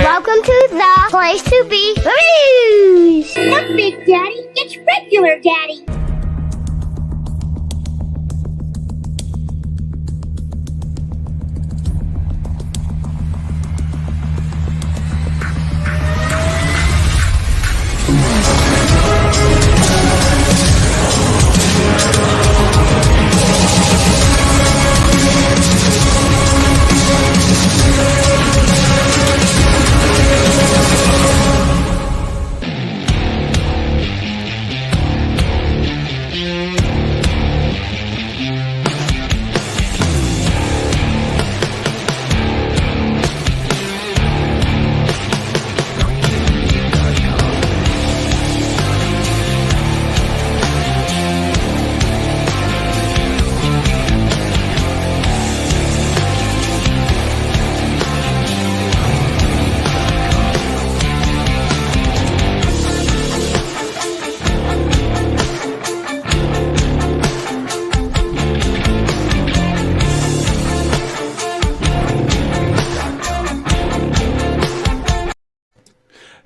Welcome to the place to be reviews. Not Big Daddy, it's regular Daddy.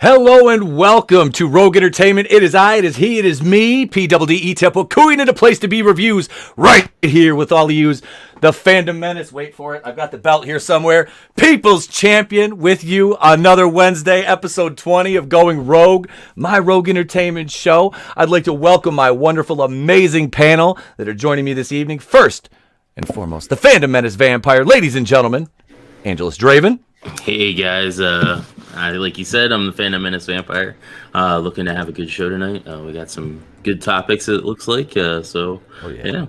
Hello and welcome to Rogue Entertainment. It is I, it is he, it is me, PWDE Temple, cooing into place to be reviews right here with all of yous. The Fandom Menace, wait for it, I've got the belt here somewhere. People's Champion with you another Wednesday, episode 20 of Going Rogue, my Rogue Entertainment show. I'd like to welcome my wonderful, amazing panel that are joining me this evening. First and foremost, the Fandom Menace Vampire, ladies and gentlemen, AngelousDraven. Hey guys, like you said, I'm the Phantom Menace Vampire. Looking to have a good show tonight. We got some good topics, it looks like. Yeah.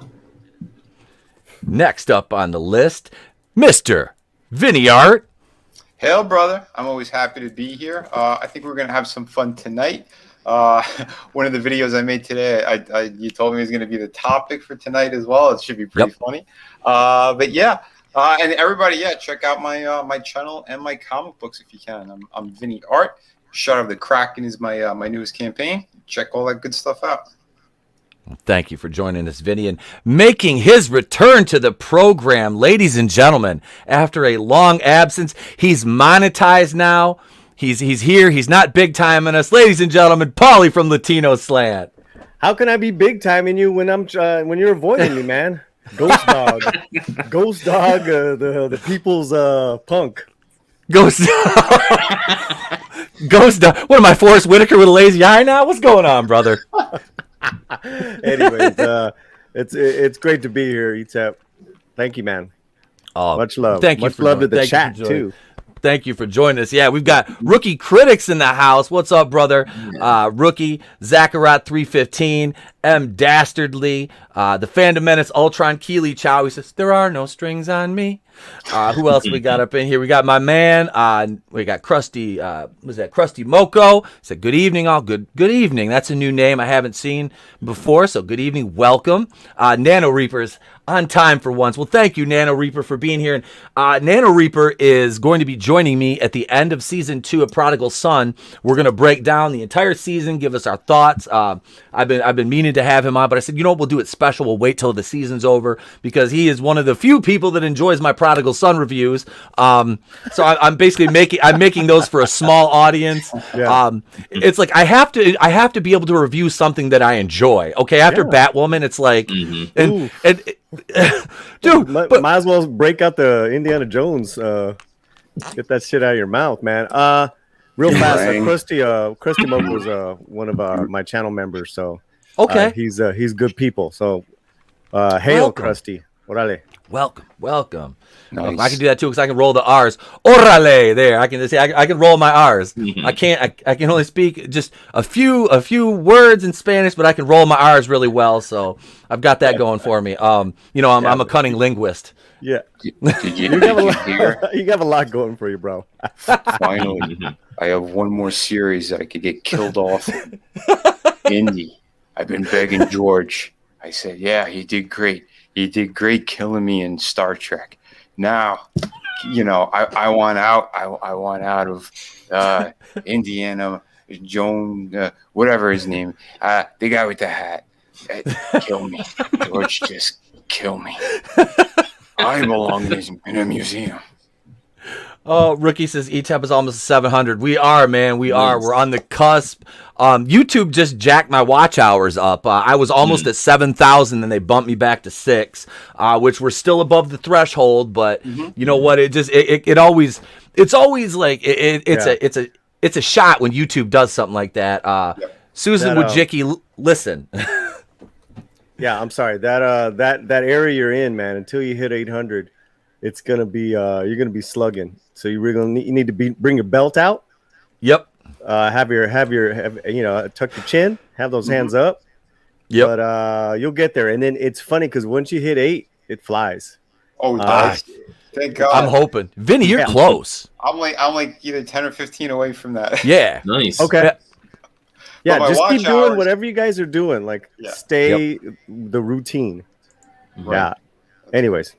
Next up on the list, Mr. Vinny Art. Hail, brother. I'm always happy to be here. I think we're going to have some fun tonight. One of the videos I made today, you told me it was going to be the topic for tonight as well. It should be pretty funny. But yeah. And everybody, check out my my channel and my comic books if you can. I'm Vinny Art. Shut Up the Kraken is my my newest campaign. Check all that good stuff out. Thank you for joining us, Vinny, and making his return to the program, ladies and gentlemen. After a long absence, he's monetized now. He's here. He's not big timing us, ladies and gentlemen. Paulie from Latino Slant. How can I be big timing you when when you're avoiding me, man? Ghost Dog, the people's punk. Ghost Dog. What am I, Forrest Whitaker with a lazy eye now? What's going on, brother? Anyways, it's great to be here, ETEP. Thank you, man. Oh, much love. Thank you. Much love to the chat too. Thank you for joining us. Yeah, we've got Rookie Critics in the house. What's up, brother? Rookie, Zacharat 315, M. Dastardly, the Fandom Menace, Ultron, Keely Chow. He says, there are no strings on me. Who else we got up in here? We got my man. We got Krusty. Krusty Moko? He said, good evening, all. Good evening. That's a new name I haven't seen before. So good evening. Welcome. Nano Reaper's on time for once. Well, thank you, Nano Reaper, for being here. And Nano Reaper is going to be joining me at the end of season 2 of Prodigal Son. We're going to break down the entire season, give us our thoughts. I've been meaning to have him on, but I said, you know what, we'll do it special. We'll wait till the season's over because he is one of the few people that enjoys my Prodigal Son reviews. So I'm basically making those for a small audience. Yeah. It's like I have to be able to review something that I enjoy. Okay, after Batwoman, it's like, dude, might as well break out the Indiana Jones. Get that shit out of your mouth, man. Real fast, Krusty Moke was one of my channel members, so okay, he's good people. So hail, Krusty. Orale. Welcome. Nice. I can do that too because I can roll the R's. Orale, there. I can say I can roll my R's. I can only speak just a few words in Spanish, but I can roll my R's really well. So I've got that going for me. I'm a cunning linguist. Yeah. Did you hear? You have a lot going for you, bro. Finally, I have one more series that I could get killed off. Indy. I've been begging George. I said, yeah, he did great. He did great killing me in Star Trek. Now, I want out. I want out of Indiana Jones, whatever his name. The guy with the hat. Kill me. George, just kill me. I belong in a museum. Oh, Rookie says ETEP is almost 700. We are, man. We are. We're on the cusp. YouTube just jacked my watch hours up. I was almost at 7,000, and they bumped me back to 6, which we're still above the threshold. But you know what? It's always like it's a shot when YouTube does something like that. Susan Wojcicki, listen. Yeah, I'm sorry. That area you're in, man. Until you hit 800, it's gonna be you're gonna be slugging. So you need to bring your belt out. Yep. Have your tuck your chin. Have those hands up. Yep. But you'll get there. And then it's funny because once you hit 8, it flies. Oh, it does. Thank God. I'm hoping, Vinny, you're close. I'm like either 10 or 15 away from that. Yeah. Nice. Okay. Yeah, my just keep watch doing hours- whatever you guys are doing. Like, stay the routine. Right. Yeah. Anyways.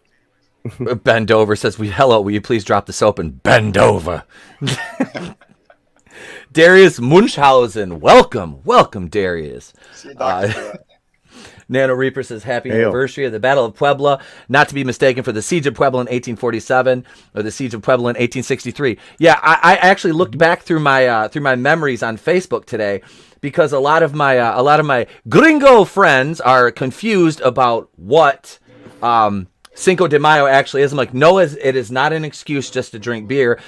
Bend over says, will you please drop the soap and bend over? Darius Munchhausen, welcome, Darius. See a doctor for that. Nano Reaper says, happy Heyo. anniversary of the Battle of Puebla, not to be mistaken for the Siege of Puebla in 1847 or the Siege of Puebla in 1863. Yeah, I actually looked back through my memories on Facebook today because a lot of my gringo friends are confused about what Cinco de Mayo actually is. I'm like, no, it is not an excuse just to drink beer.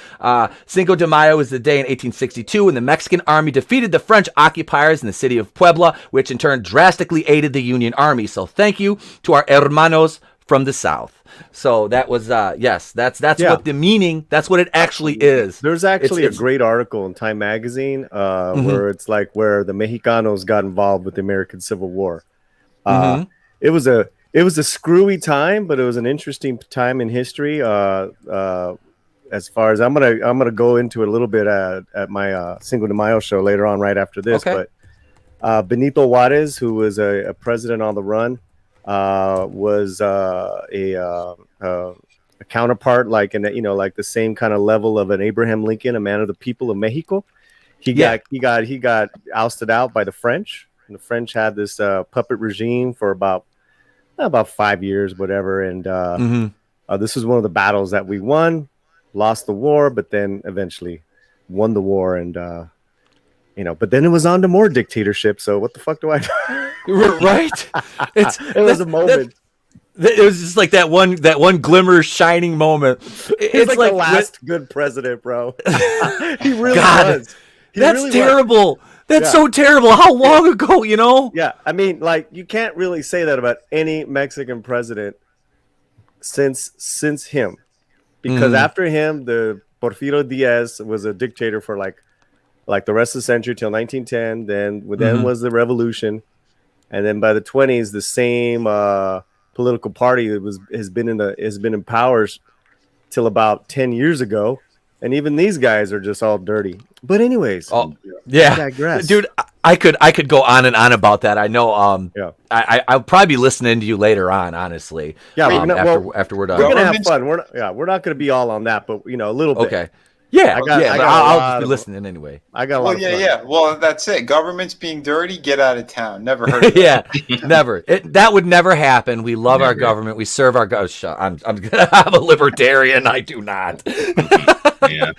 Cinco de Mayo is the day in 1862 when the Mexican army defeated the French occupiers in the city of Puebla, which in turn drastically aided the Union Army. So thank you to our hermanos from the South. So that was, yes, that's what the meaning, that's what it actually is. There's actually a great article in Time Magazine where it's like where the Mexicanos got involved with the American Civil War. It was a screwy time, but it was an interesting time in history. As far as I'm gonna go into it a little bit at my Cinco de Mayo show later on, right after this. Okay. But Benito Juarez, who was a president on the run, was a counterpart, like like the same kind of level of an Abraham Lincoln, a man of the people of Mexico. He got ousted out by the French, and the French had this puppet regime for about 5 years, whatever. And this was one of the battles that we won, lost the war, but then eventually won the war. And, but then it was on to more dictatorship. So what the fuck do I do? Right? It was a moment. It was just like that one glimmer shining moment. It's like the last good president, bro. He really was. That's really terrible. Was. That's so terrible. How long ago, Yeah, I mean, like, you can't really say that about any Mexican president since him. Because after him, the Porfirio Diaz was a dictator for like the rest of the century till 1910. Then was the revolution. And then by the 20s, the same political party that has been in power till about 10 years ago. And even these guys are just all dirty. But anyways, dude, I could go on and on about that. I know. I'll probably be listening to you later on. Honestly, after we're done, we're gonna have fun. We're not gonna be all on that, but a little bit. Okay. Yeah, I'll just be listening anyway. I got a lot of fun. Well, that's it. Government's being dirty. Get out of town. Never heard of it. Never. That would never happen. We love our government. We serve our I'm a libertarian. I do not. Yeah.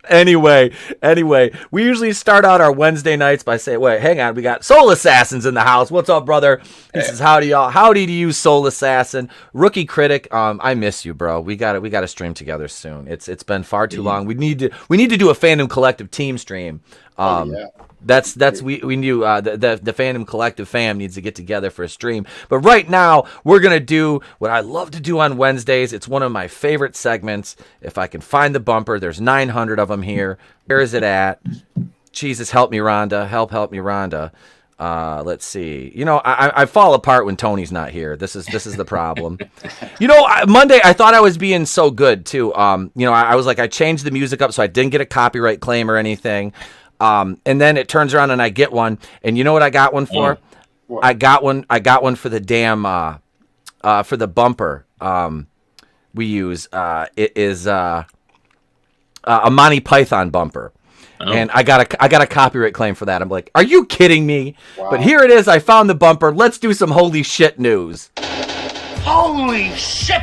Anyway, we usually start out our Wednesday nights by saying, wait, hang on, we got Soul Assassins in the house. What's up, brother? He says, howdy, y'all. Howdy to you, Soul Assassin. Rookie Critic, I miss you, bro. We gotta stream together soon. It's been far too long. We need to do a Fandom Collective team stream. That's we knew the Fandom Collective fam needs to get together for a stream. But right now we're gonna do what I love to do on Wednesdays. It's one of my favorite segments. If I can find the bumper, there's 900 of them here. Where is it at? Jesus, help me, Rhonda. Help me, Rhonda. Let's see. I fall apart when Tony's not here. This is the problem. Monday I thought I was being so good too. I was like, I changed the music up so I didn't get a copyright claim or anything. And then it turns around and I get one. And you know what I got one for? What? I got one for the damn for the bumper we use. It is a Monty Python bumper. Oh. And I got a copyright claim for that. I'm like, are you kidding me? Wow. But here it is. I found the bumper. Let's do some holy shit news. Holy shit!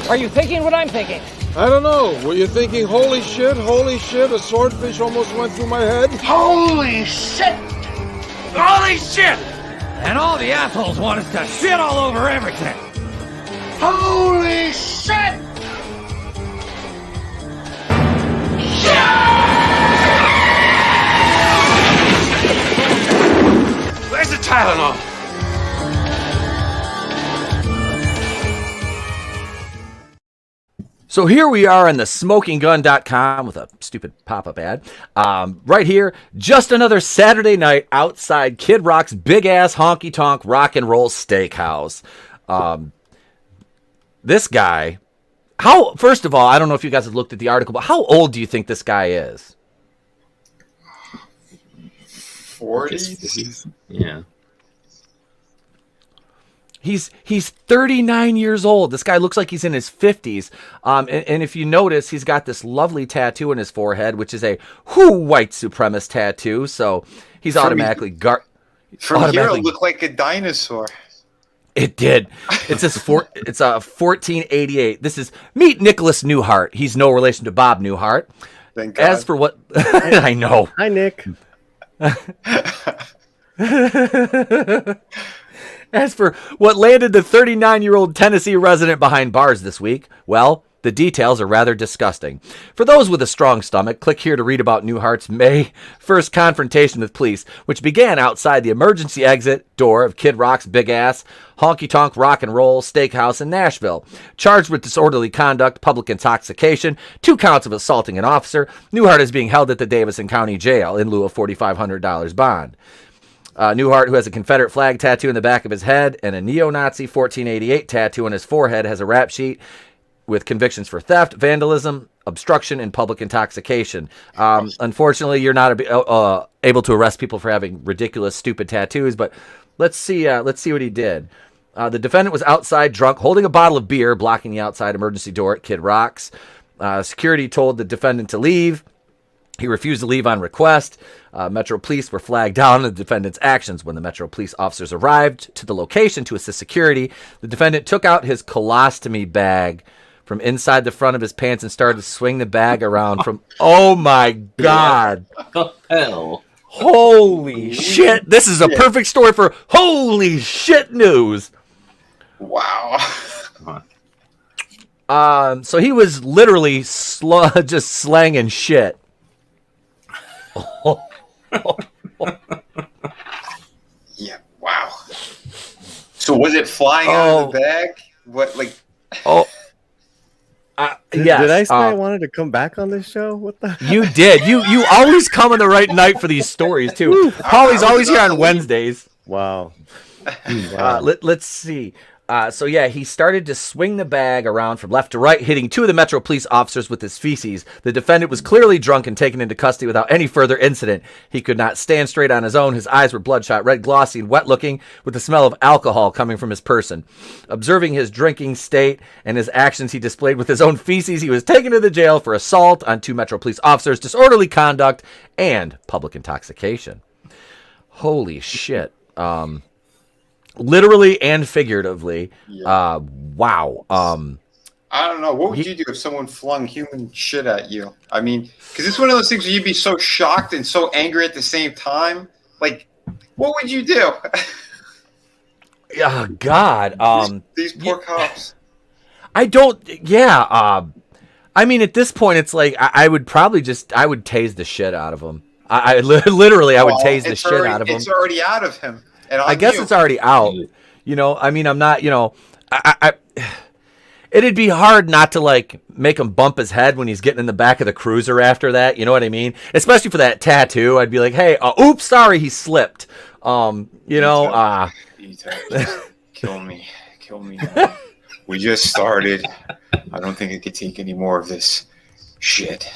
Are you thinking what I'm thinking? I don't know. Were you thinking, holy shit, a swordfish almost went through my head? Holy shit! Holy shit! And all the assholes want us to shit all over everything. Holy shit! Where's the Tylenol? So here we are on the smokinggun.com with a stupid pop-up ad. Right here, just another Saturday night outside Kid Rock's big-ass honky-tonk rock and roll steakhouse. This guy, first of all, I don't know if you guys have looked at the article, but how old do you think this guy is? 40s? Yeah. He's 39 years old. This guy looks like he's in his 50s. And if you notice, he's got this lovely tattoo on his forehead, which is a white supremacist tattoo. So he's automatically From here, it looked like a dinosaur. It did. It says it's a 1488. This is meet Nicholas Newhart. He's no relation to Bob Newhart. Thank God. As for what I know. Hi, Nick. As for what landed the 39-year-old Tennessee resident behind bars this week, well, the details are rather disgusting. For those with a strong stomach, click here to read about Newhart's May 1st confrontation with police, which began outside the emergency exit door of Kid Rock's big-ass honky-tonk rock and roll steakhouse in Nashville. Charged with disorderly conduct, public intoxication, 2 counts of assaulting an officer, Newhart is being held at the Davison County Jail in lieu of $4,500 bond. Newhart, who has a Confederate flag tattoo in the back of his head and a neo-Nazi 1488 tattoo on his forehead, has a rap sheet with convictions for theft, vandalism, obstruction, and public intoxication. Unfortunately, you're not able to arrest people for having ridiculous, stupid tattoos, but let's see what he did. The defendant was outside drunk, holding a bottle of beer, blocking the outside emergency door at Kid Rock's. Security told the defendant to leave. He refused to leave on request. Metro Police were flagged down on the defendant's actions. When the Metro Police officers arrived to the location to assist security, the defendant took out his colostomy bag from inside the front of his pants and started to swing the bag around from... Oh, my God. What the hell? Holy shit. This is a perfect story for holy shit news. Wow. So he was literally just slanging shit. Yeah, wow. So was it flying out of the bag? What, like... Oh. Yes. Did I say I wanted to come back on this show? What the? You did. You always come on the right night for these stories too. Paulie's always here on Wednesdays. Wow. Let's see. So yeah, he started to swing the bag around from left to right, hitting 2 of the Metro Police officers with his feces. The defendant was clearly drunk and taken into custody without any further incident. He could not stand straight on his own. His eyes were bloodshot, red, glossy, and wet-looking, with the smell of alcohol coming from his person. Observing his drinking state and his actions he displayed with his own feces, he was taken to the jail for assault on 2 Metro Police officers, disorderly conduct, and public intoxication. Holy shit. Literally and figuratively. Yeah. Wow. I don't know. What would you do if someone flung human shit at you? I mean, because it's one of those things where you'd be so shocked and so angry at the same time. Like, what would you do? Oh, God. These poor cops. I don't. Yeah. I mean, at this point, it's like I would probably I would tase the shit out of him. I literally would tase the shit out of him. It's already out of him. And I guess it's already out. You know, I mean, I'm not, you know, it'd be hard not to like make him bump his head when he's getting in the back of the cruiser after that. You know what I mean? Especially for that tattoo. I'd be like, hey, oops, sorry, he slipped. You know, kill me now. We just started. I don't think I could take any more of this shit.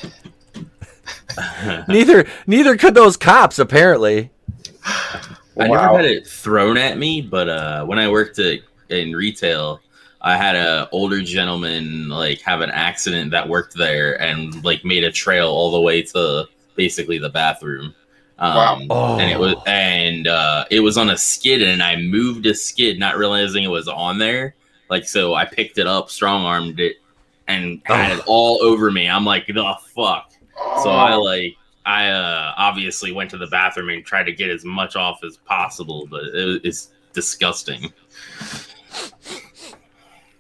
Neither could those cops, apparently. I never had it thrown at me, but when I worked in retail, I had an older gentleman like have an accident that worked there and like made a trail all the way to basically the bathroom. Wow. And it was on a skid, and I moved a skid, not realizing it was on there. Like, so I picked it up, strong armed it, and had it all over me. I'm like, the fuck. So I obviously went to the bathroom and tried to get as much off as possible, but it's disgusting.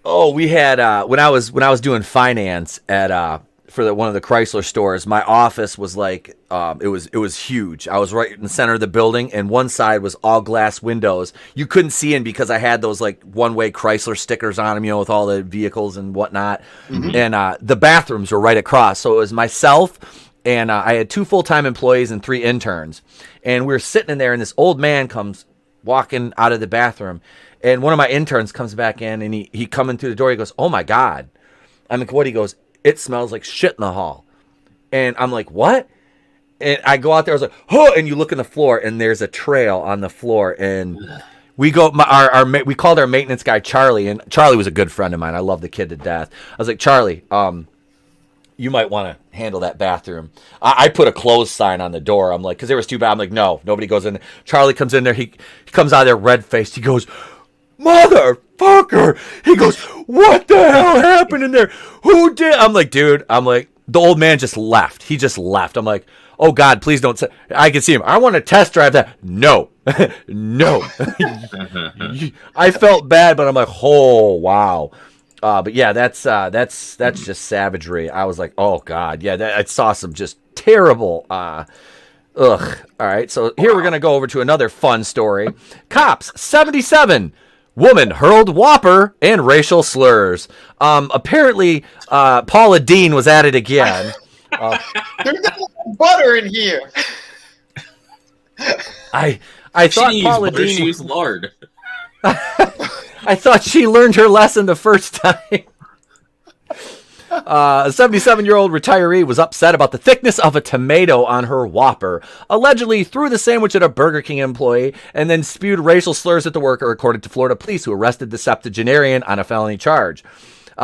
Oh, we had when I was doing finance at for one of the Chrysler stores, my office was like it was huge. I was right in the center of the building, and one side was all glass windows. You couldn't see in because I had those like one-way Chrysler stickers on them, you know, with all the vehicles and whatnot. Mm-hmm. And the bathrooms were right across, so it was myself and I had 2 full-time employees and 3 interns. And we were sitting in there, and this old man comes walking out of the bathroom, and one of my interns comes back in, and he coming through the door. He goes, "Oh my God!" I'm like, "What?" He goes, "It smells like shit in the hall." And I'm like, "What?" And I go out there. I was like, "Oh!" And you look in the floor, and there's a trail on the floor. And we go, we called our maintenance guy Charlie, and Charlie was a good friend of mine. I love the kid to death. I was like, "Charlie, you might want to handle that bathroom." I put a closed sign on the door. I'm like, because there was 2 bad. I'm like, no, nobody goes in. Charlie comes in there. He comes out of there red faced. He goes, "Motherfucker!" He goes, "What the hell happened in there? Who did?" I'm like, dude. I'm like, the old man just left. He just left. I'm like, oh God, please don't. I can see him. I want to test drive that. No, no. I felt bad, but I'm like, oh wow. But yeah, that's just savagery. I was like, oh God, yeah. I saw some just terrible. Ugh. All right, so here we're gonna go over to another fun story. Cops 77. Woman hurled whopper and racial slurs. Apparently, Paula Dean was at it again. There's no butter in here. I thought Paula Dean she used lard. I thought she learned her lesson the first time. A 77-year-old retiree was upset about the thickness of a tomato on her Whopper, allegedly threw the sandwich at a Burger King employee, and then spewed racial slurs at the worker, according to Florida police, who arrested the septuagenarian on a felony charge.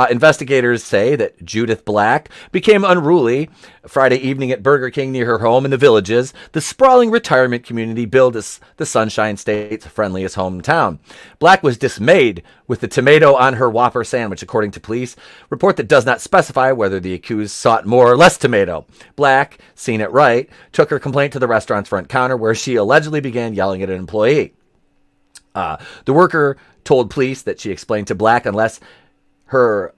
Investigators say that Judith Black became unruly Friday evening at Burger King near her home in the Villages, the sprawling retirement community billed as the Sunshine State's friendliest hometown. Black was dismayed with the tomato on her Whopper sandwich, according to police. Report that does not specify whether the accused sought more or less tomato. Black, seen it right, took her complaint to the restaurant's front counter, where she allegedly began yelling at an employee. The worker told police that she explained to Black unless her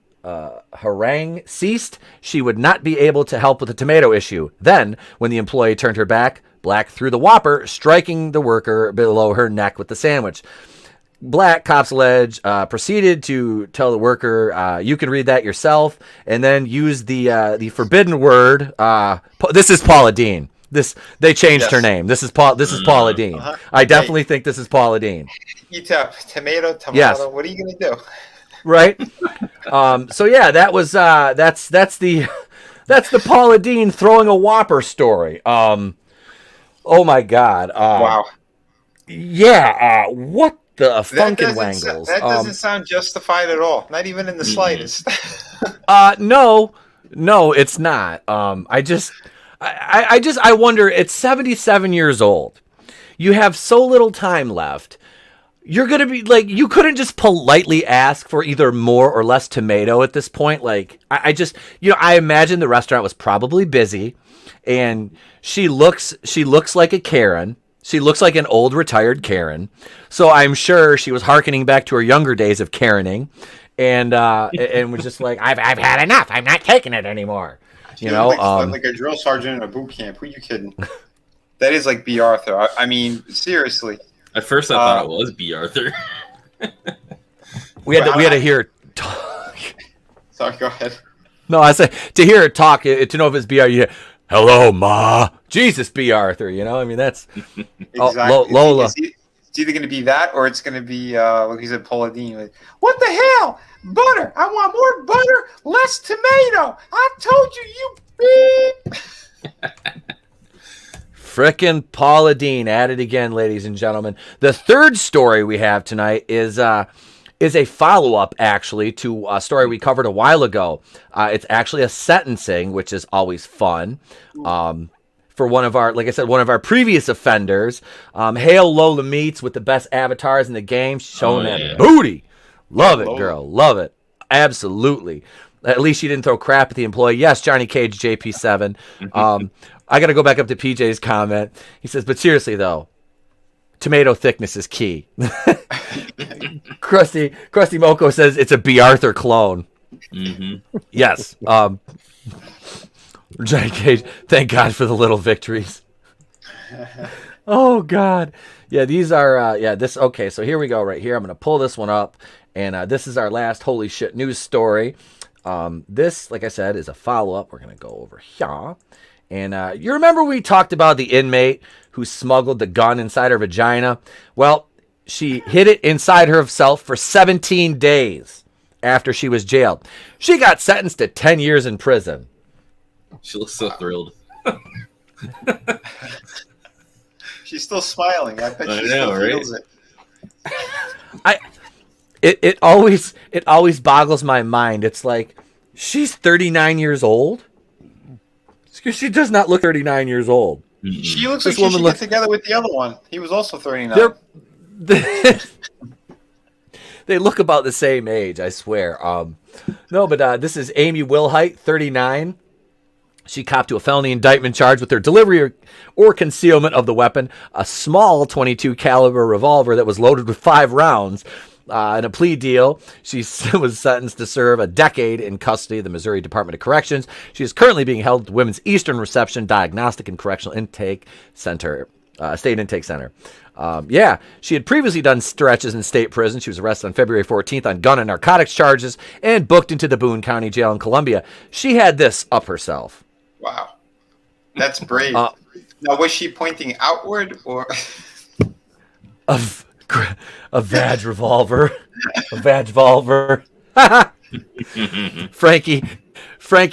harangue ceased, she would not be able to help with the tomato issue. Then, when the employee turned her back, Black threw the Whopper, striking the worker below her neck with the sandwich. Black, cops allege, proceeded to tell the worker, "You can read that yourself," and then used the forbidden word. This is Paula Dean. They changed her name. This is Paula Dean. Uh-huh. I definitely think this is Paula Dean. You tell tomato. Yes. What are you gonna do? Right. So yeah, that was that's the Paula Dean throwing a Whopper story. Oh my God. Wow. Yeah. What the funkin' wangles? That doesn't sound justified at all. Not even in the slightest. No, it's not. I wonder. It's 77 years old. You have so little time left. You're going to be like, you couldn't just politely ask for either more or less tomato at this point. Like, I just, I imagine the restaurant was probably busy, and she looks like a Karen. She looks like an old retired Karen. So I'm sure she was hearkening back to her younger days of Karening, and was just like, I've had enough. I'm not taking it anymore. Like a drill sergeant in a boot camp. Who are you kidding? That is like B. Arthur. I mean, seriously. At first, I thought it was B. Arthur. we had to hear her talk. Sorry, go ahead. No, I said to hear her talk, to know if it's B. Arthur. Hello, Ma. Jesus, B. Arthur. I mean, that's exactly. Lola. It's either going to be that, or it's going to be like you said, Paula Dean. Like, what the hell? Butter. I want more butter, less tomato. I told you, beep. Frickin' Paula Dean at it again, ladies and gentlemen. The third story we have tonight is a follow-up, actually, to a story we covered a while ago. It's actually a sentencing, which is always fun. For one of our previous offenders. Hail Lola Meets with the best avatars in the game, showing that booty. Love it, girl. Love it. Absolutely. At least she didn't throw crap at the employee. Yes, Johnny Cage, JP7. I got to go back up to PJ's comment. He says, but seriously, though, tomato thickness is key. Krusty Moko says it's a B. Arthur clone. Yes. Johnny Cage, thank God for the little victories. Oh, God. Yeah, these are, this, okay, so here we go right here. I'm going to pull this one up, and this is our last holy shit news story. This, like I said, is a follow-up. We're going to go over here. And you remember we talked about the inmate who smuggled the gun inside her vagina? Well, she hid it inside herself for 17 days after she was jailed. She got sentenced to 10 years in prison. She looks so thrilled. She's still smiling. I bet she still feels it. It always boggles my mind. It's like, she's 39 years old. She does not look 39 years old. She looks like she should get together with the other one. He was also 39. They look about the same age, I swear. No, but this is Amy Wilhite, 39. She copped to a felony indictment charged with her delivery or concealment of the weapon, a small .22 caliber revolver that was loaded with 5 rounds. In a plea deal, she was sentenced to serve a decade in custody of the Missouri Department of Corrections. She is currently being held at the Women's Eastern Reception Diagnostic and Correctional Intake Center, State Intake Center. She had previously done stretches in state prison. She was arrested on February 14th on gun and narcotics charges and booked into the Boone County Jail in Columbia. She had this up herself. Wow. That's brave. Now, was she pointing outward or... A vag revolver. A vag revolver. Frankie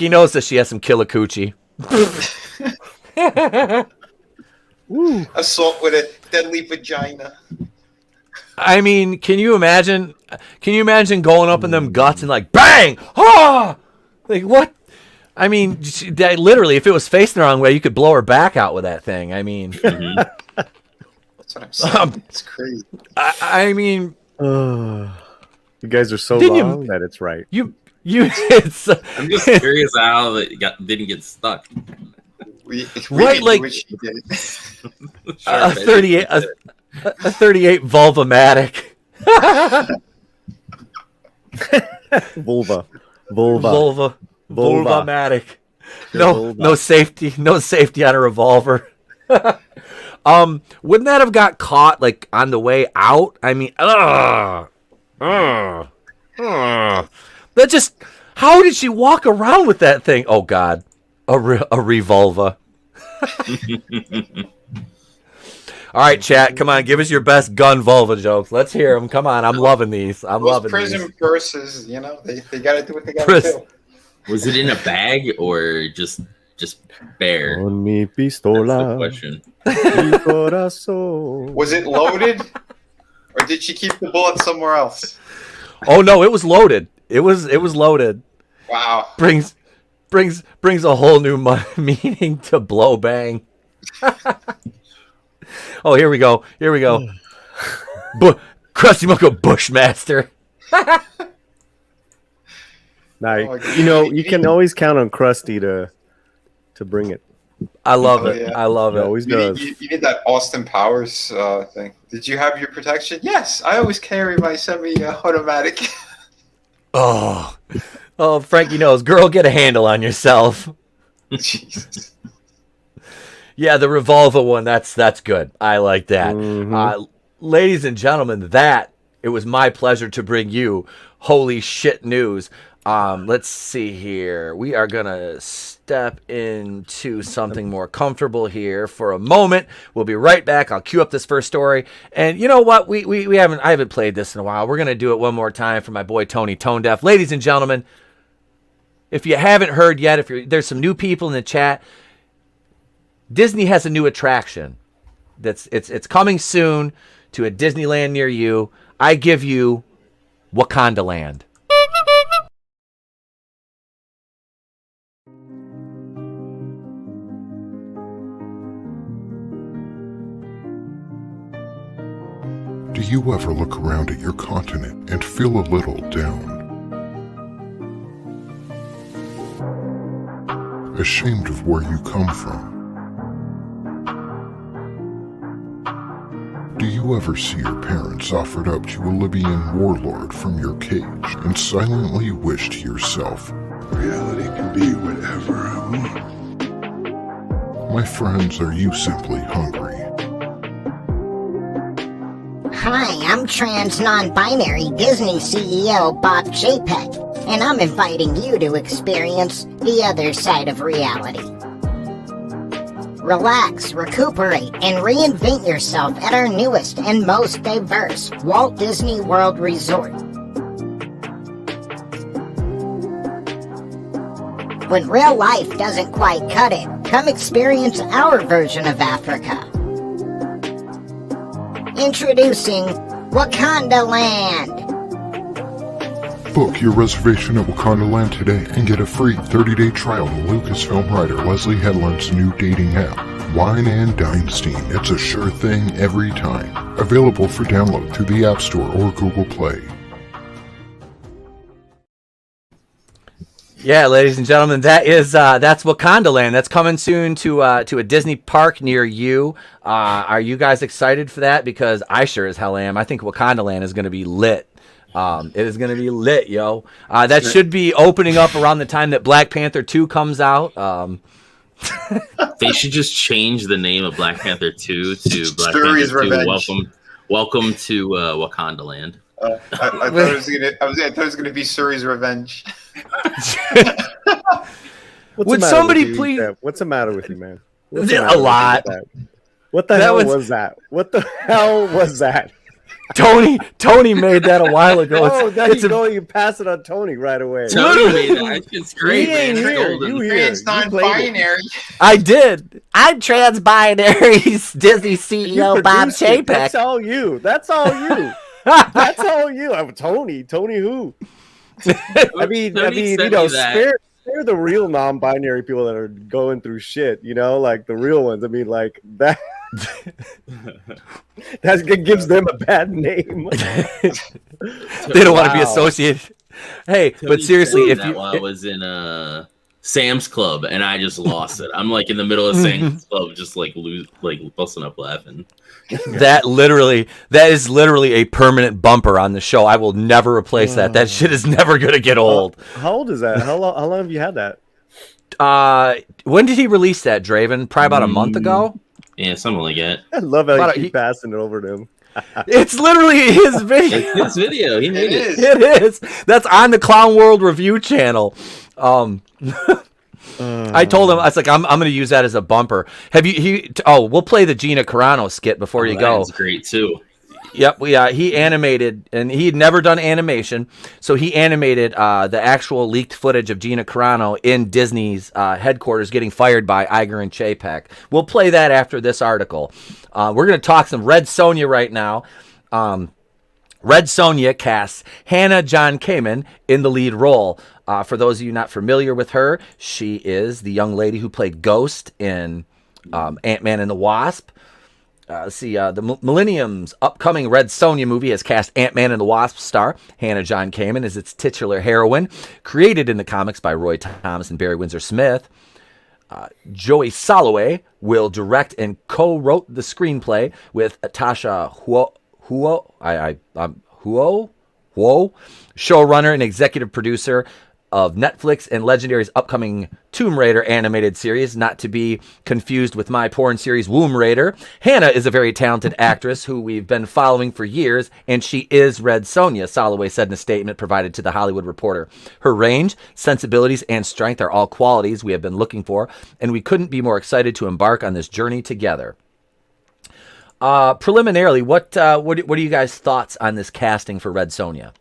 knows that she has some killer coochie. Assault with a deadly vagina. I mean, can you imagine going up in them guts and like bang? Ah! Like what? I mean, literally, if it was facing the wrong way, you could blow her back out with that thing. I mean, that's what I'm saying. It's crazy. I mean, you guys are so wrong that it's right. I'm just curious how it didn't get stuck. Right, like a 38, a 38 Vulvamatic. Vulvamatic. No safety on a revolver. Wouldn't that have got caught like on the way out? I mean, that just, how did she walk around with that thing? Oh God, a revolver. All right, chat, come on, give us your best gun vulva jokes. Let's hear them. Come on, I'm loving these. I'm loving prison these. purses, you know, they got to do what they got to do. Was it in a bag or just bare? Con mi pistola. That's the question. Was it loaded, or did she keep the bullet somewhere else? Oh no, it was loaded. It was loaded. Wow. Brings a whole new meaning to blow bang. Oh, here we go. Krusty Moko Bushmaster. Now, you can always count on Krusty to bring it. I love it. Yeah. I love it. Always does. You need that Austin Powers thing. Did you have your protection? Yes, I always carry my semi-automatic. Oh, Frankie knows. Girl, get a handle on yourself. Jesus. Yeah, the revolver one. That's good. I like that. Mm-hmm. Ladies and gentlemen, it was my pleasure to bring you holy shit news. Let's see here. We are gonna step into something more comfortable here for a moment. We'll be right back. I'll cue up this first story. And you know what? I haven't played this in a while. We're gonna do it one more time for my boy Tony Tone Deaf. Ladies and gentlemen, if you haven't heard yet, there's some new people in the chat. Disney has a new attraction. It's coming soon to a Disneyland near you. I give you Wakanda Land. Do you ever look around at your continent and feel a little down? ashamed of where you come from? Do you ever see your parents offered up to a Libyan warlord from your cage and silently wish to yourself, reality can be whatever I want? My friends, are you simply hungry? Hi, I'm trans non-binary Disney CEO Bob Chapek, and I'm inviting you to experience the other side of reality. Relax, recuperate, and reinvent yourself at our newest and most diverse Walt Disney World Resort. When real life doesn't quite cut it, come experience our version of Africa. Introducing Wakanda Land. Book your reservation at Wakanda Land today and get a free 30-day trial to Lucasfilm writer Leslie Headland's new dating app, Wine and Dine Steam. It's a sure thing every time. Available for download through the App Store or Google Play. Yeah, ladies and gentlemen, that's Wakanda Land. That's coming soon to a Disney park near you. Are you guys excited for that? Because I sure as hell am. I think Wakanda Land is going to be lit. It is going to be lit, yo. That should be opening up around the time that Black Panther 2 comes out. They should just change the name of Black Panther 2 to Black Shuri's Panther 2 Revenge. Welcome to Wakanda Land. I thought it was gonna be Suri's Revenge. Would somebody please? What's the matter with you, man? A lot. What the hell was that? What the hell was that? Tony made that a while ago. Oh, there you go. You pass it on Tony right away. Tony made that. It's great, He ain't man. here. It's golden. You here. It's non-binary. I did. I'm trans-binary's Disney CEO Bob produced it. Chapek. That's all you. That's all you. That's all you. I'm Tony. Tony who? I mean, you know, spare the real non-binary people that are going through shit. You know, like the real ones. I mean, like that. That gives them a bad name. They don't want to be associated. Hey, Tony but seriously, if you, while I was in Sam's Club and I just lost it. I'm like in the middle of Sam's Club, just like busting up laughing. that is literally a permanent bumper on the show. I will never replace that. That shit is never gonna get old. How old is that? How long have you had that? When did he release that, Draven? Probably about a month ago. Yeah, something like that. I love how you keep passing it over to him. It's literally his video. It's his video. He made it. It is. That's on the Clown World Review channel. I told him, I was like, I'm going to use that as a bumper. We'll play the Gina Carano skit before you go. That's great too. Yep, he animated, and he had never done animation, so he animated the actual leaked footage of Gina Carano in Disney's headquarters getting fired by Iger and Chapek. We'll play that after this article. We're going to talk some Red Sonja right now. Red Sonja casts Hannah John Kamen in the lead role. For those of you not familiar with her, she is the young lady who played Ghost in Ant-Man and the Wasp. The Millennium's upcoming Red Sonja movie has cast Ant-Man and the Wasp star Hannah John Kamen as its titular heroine. Created in the comics by Roy Thomas and Barry Windsor Smith, Joey Soloway will direct and co-wrote the screenplay with Tasha Huo, showrunner and executive producer of Netflix and Legendary's upcoming Tomb Raider animated series, not to be confused with my porn series Womb Raider. Hannah is a very talented actress who we've been following for years, and she is Red Sonja, Soloway said in a statement provided to The Hollywood Reporter. Her range, sensibilities, and strength are all qualities we have been looking for, and we couldn't be more excited to embark on this journey together. Preliminarily, what are you guys' thoughts on this casting for Red Sonja?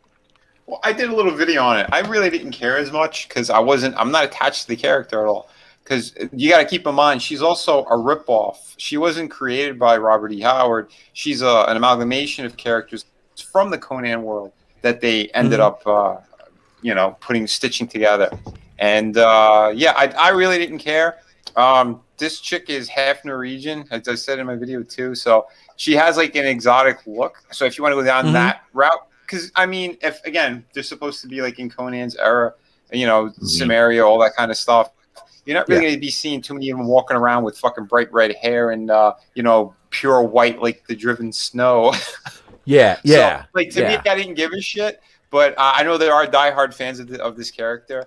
Well, I did a little video on it. I really didn't care as much because I'm not attached to the character at all. Because you got to keep in mind, she's also a ripoff. She wasn't created by Robert E. Howard. She's an amalgamation of characters from the Conan world that they ended up, stitching together. And I really didn't care. This chick is half Norwegian, as I said in my video too. So she has like an exotic look. So if you want to go down that route. Because, I mean, they're supposed to be like in Conan's era, Samaria, all that kind of stuff. You're not really going to be seeing too many of them walking around with fucking bright red hair and pure white like the driven snow. Yeah. So, like to me, I didn't give a shit. But I know there are diehard fans of this character.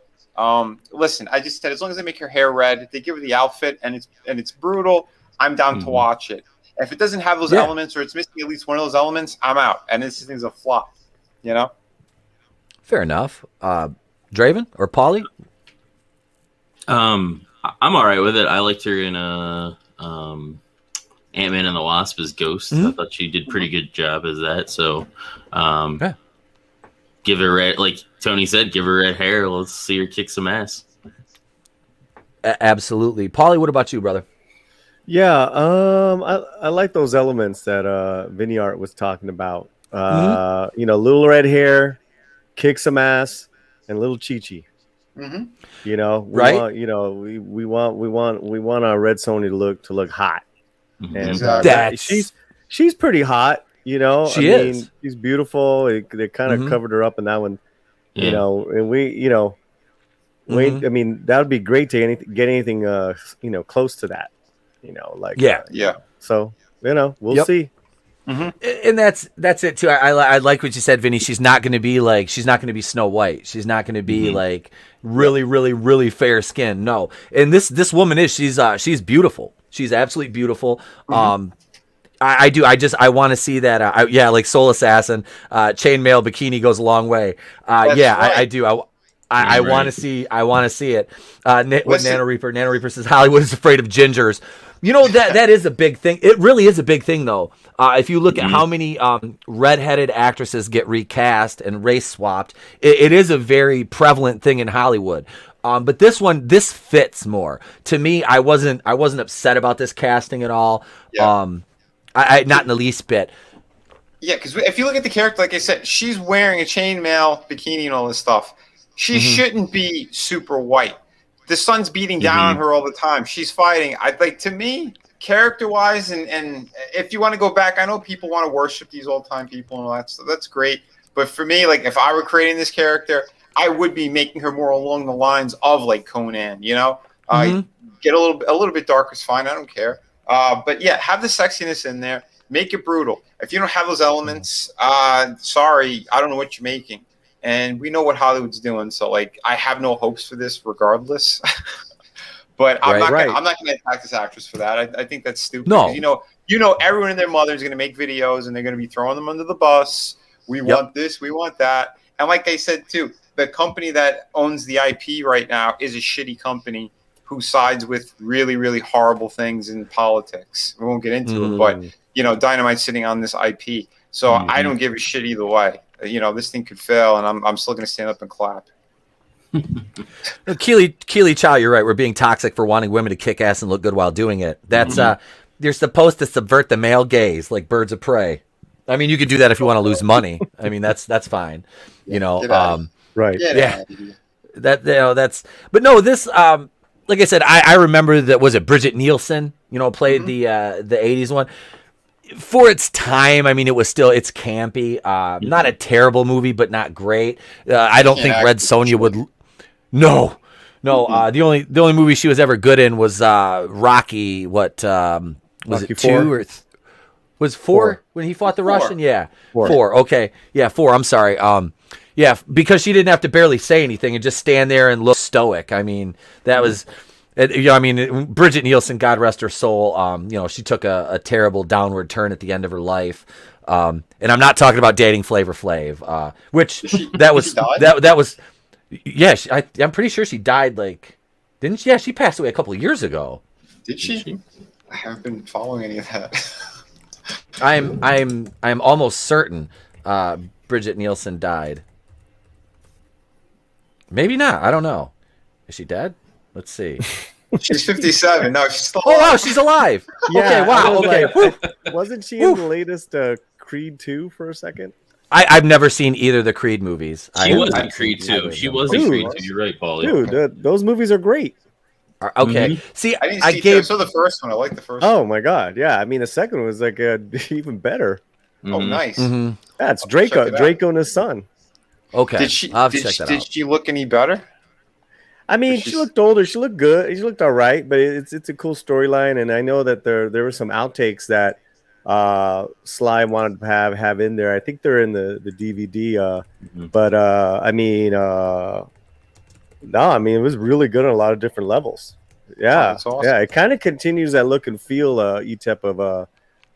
Listen, I just said as long as they make her hair red, if they give her the outfit and it's brutal, I'm down to watch it. If it doesn't have those elements or it's missing at least one of those elements, I'm out. And this thing's a flop. Fair enough. Draven or Paulie? I'm all right with it. I liked her in Ant-Man and the Wasp as Ghost. I thought she did pretty good job as that. So, give her red, like Tony said, give her red hair. Let's see her kick some ass. Absolutely. Paulie, what about you, brother? Yeah, I like those elements that Vinny Art was talking about. Little red hair, kick some ass, and little Chi-Chi. We want our Red Sonja to look hot, and she's pretty hot. She is. She's beautiful. They kind of covered her up in that one, and I mean, that would be great to get anything close to that. So we'll see. And that's it too. I like what you said, Vinny. She's not going to be Snow White. She's not going to be like really, really, really fair skin. No. And this woman she's beautiful. She's absolutely beautiful. I want to see that. Like Soul Assassin, chainmail bikini goes a long way. I do. I want to see. I want to see it. With Nano Reaper. Nano Reaper says Hollywood is afraid of gingers. That is a big thing. It really is a big thing, though. If you look at how many redheaded actresses get recast and race swapped, it is a very prevalent thing in Hollywood. But this fits more to me. I wasn't upset about this casting at all. I not in the least bit. Yeah, because if you look at the character, like I said, she's wearing a chainmail bikini and all this stuff. She shouldn't be super white. The sun's beating down on her all the time. She's fighting. To me, character-wise, and if you want to go back, I know people want to worship these old-time people and all that stuff. That's great. But for me, like if I were creating this character, I would be making her more along the lines of like Conan. Get a little bit darker is fine. I don't care. But yeah, have the sexiness in there. Make it brutal. If you don't have those elements, sorry, I don't know what you're making. And we know what Hollywood's doing, so like I have no hopes for this, regardless. But I'm not going to attack this actress for that. I think that's stupid. No, everyone and their mother is going to make videos, and they're going to be throwing them under the bus. We want this, we want that, and like I said too, the company that owns the IP right now is a shitty company who sides with really, really horrible things in politics. We won't get into it, but Dynamite's sitting on this IP, so I don't give a shit either way. This thing could fail, and I'm still going to stand up and clap. Keely Chow, you're right. We're being toxic for wanting women to kick ass and look good while doing it. That's you're supposed to subvert the male gaze like Birds of Prey. I mean, you could do that if you want to lose money. I mean, that's fine. Right? Yeah. That's. But no, this. Like I said, I remember that. Was it Bridget Nielsen? Played the '80s one. For its time, I mean, it's campy. Not a terrible movie, but not great. I don't think Red Sonja would. No. The only movie she was ever good in was Rocky. What was Rocky it? 2 or was 4 when he fought the Russian? Yeah, 4. Okay, yeah, 4. I'm sorry. Yeah, because she didn't have to barely say anything and just stand there and look stoic. I mean, that was. Bridget Nielsen, God rest her soul. She took a terrible downward turn at the end of her life. And I'm not talking about dating Flavor Flav, which that was. Yeah, I'm pretty sure she died. Didn't she? Yeah, she passed away a couple of years ago. Did she? I haven't been following any of that. I'm almost certain Bridget Nielsen died. Maybe not. I don't know. Is she dead? Let's see. She's 57. No, she's still alive. Oh, wow, she's alive. Yeah, okay, wow. Okay. Wasn't she in the latest Creed 2 for a second? I've never seen either of the Creed movies. She was in Creed 2. She was in Creed 2. You're right, Paulie. Dude, those movies are great. Okay. See, I didn't see so the first one. I like the first one. Oh, my God. Yeah, I mean, the second one was even better. Oh, nice. That's Draco and his son. Okay. Did she look any better? I mean, she looked older. She looked good. She looked all right, but it's a cool storyline. And I know that there were some outtakes that Sly wanted to have in there. I think they're in the DVD. But I mean, no, I mean, it was really good on a lot of different levels. Yeah, that's awesome. Yeah, it kind of continues that look and feel, ETEP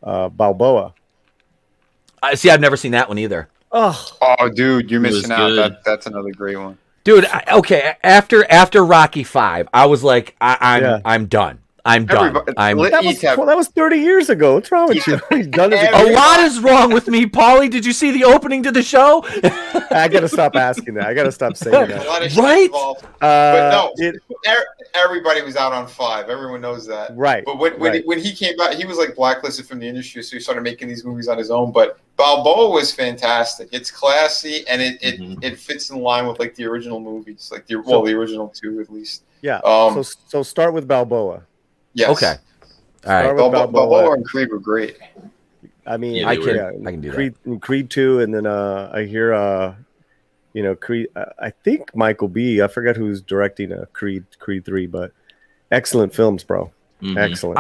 of Balboa. I see. I've never seen that one either. Oh, dude, you're missing out. That's another great one. Dude, okay. After Rocky 5, I was like, I'm done. I'm done. That was 30 years ago. What's wrong with you? He's done it. A lot is wrong with me, Paulie. Did you see the opening to the show? I gotta stop asking that. I gotta stop saying that. A lot of right? shit involved. But no, everybody was out on 5. Everyone knows that. Right. But when he came out, he was like blacklisted from the industry, so he started making these movies on his own. But Balboa was fantastic. It's classy and it fits in line with like the original movies, like the original 2 at least. Yeah. So start with Balboa. Yes. Okay. All right. Balboa and Creed were great. I mean, I can do that. Creed 2, and then I hear Creed. I think Michael B. I forgot who's directing Creed 3, but excellent films, bro. Excellent.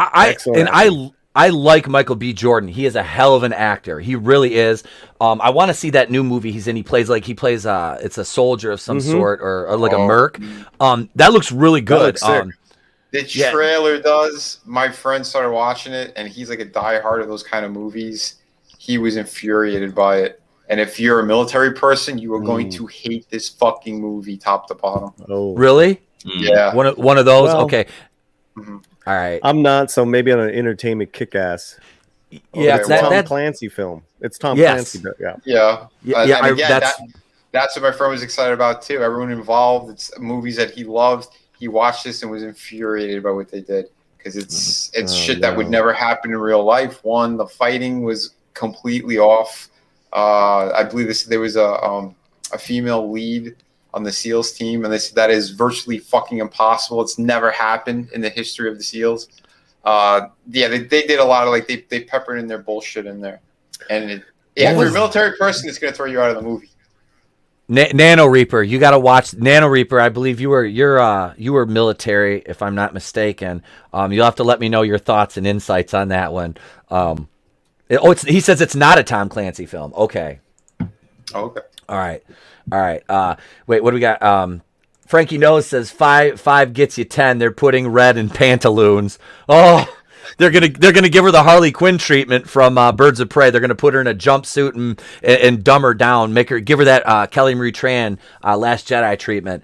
I like Michael B. Jordan. He is a hell of an actor. He really is. I want to see that new movie he's in. He plays it's a soldier of some sort or like a merc. That looks really good. The trailer does. My friend started watching it, and he's like a diehard of those kind of movies. He was infuriated by it. And if you're a military person, you are going to hate this fucking movie top to bottom. Oh, really? Yeah. One of those. Well, okay. All right. I'm not. So maybe on an entertainment kick-ass. Yeah, it's Tom Clancy film. It's Tom Clancy. Yeah. Yeah. That's what my friend was excited about too. Everyone involved. It's movies that he loved. He watched this and was infuriated by what they did because it's shit that would never happen in real life. One, the fighting was completely off. I believe there was a female lead on the SEALs team, and that is virtually fucking impossible. It's never happened in the history of the SEALs. They did a lot of they peppered in their bullshit in there, and if you're a military person, it's gonna throw you out of the movie. Nano Reaper, you got to watch Nano Reaper. I believe you were military, if I'm not mistaken. You'll have to let me know your thoughts and insights on that one. He says it's not a Tom Clancy film. Okay. Okay. All right. Wait, what do we got? Frankie Nose says 5 gets you 10. They're putting red in pantaloons. Oh. They're gonna give her the Harley Quinn treatment from Birds of Prey. They're gonna put her in a jumpsuit and dumb her down, give her that Kelly Marie Tran Last Jedi treatment.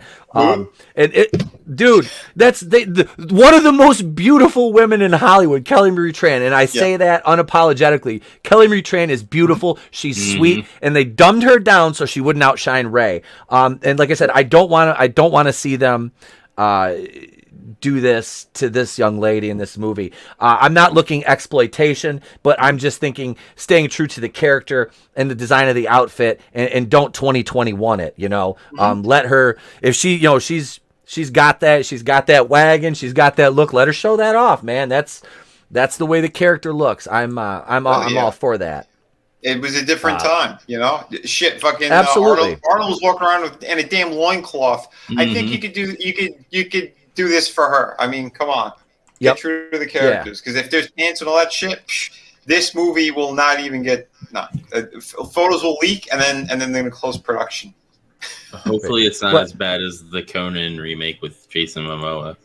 Dude, that's one of the most beautiful women in Hollywood, Kelly Marie Tran, and I say that unapologetically. Kelly Marie Tran is beautiful. She's sweet, and they dumbed her down so she wouldn't outshine Rey. And like I said, I don't want to see them do this to this young lady in this movie. I'm not looking exploitation, but I'm just thinking staying true to the character and the design of the outfit, and don't 2021 it. Let her, if she, she's got that wagon, she's got that look. Let her show that off, man. That's the way the character looks. I'm all for that. It was a different time, Shit, fucking absolutely. Arnold was walking around in a damn loincloth. I think you could do this for her. I mean, come on. Get true to the characters. Because if there's pants and all that shit, this movie will not even get photos will leak, and then they're going to close production. Hopefully it's not as bad as the Conan remake with Jason Momoa.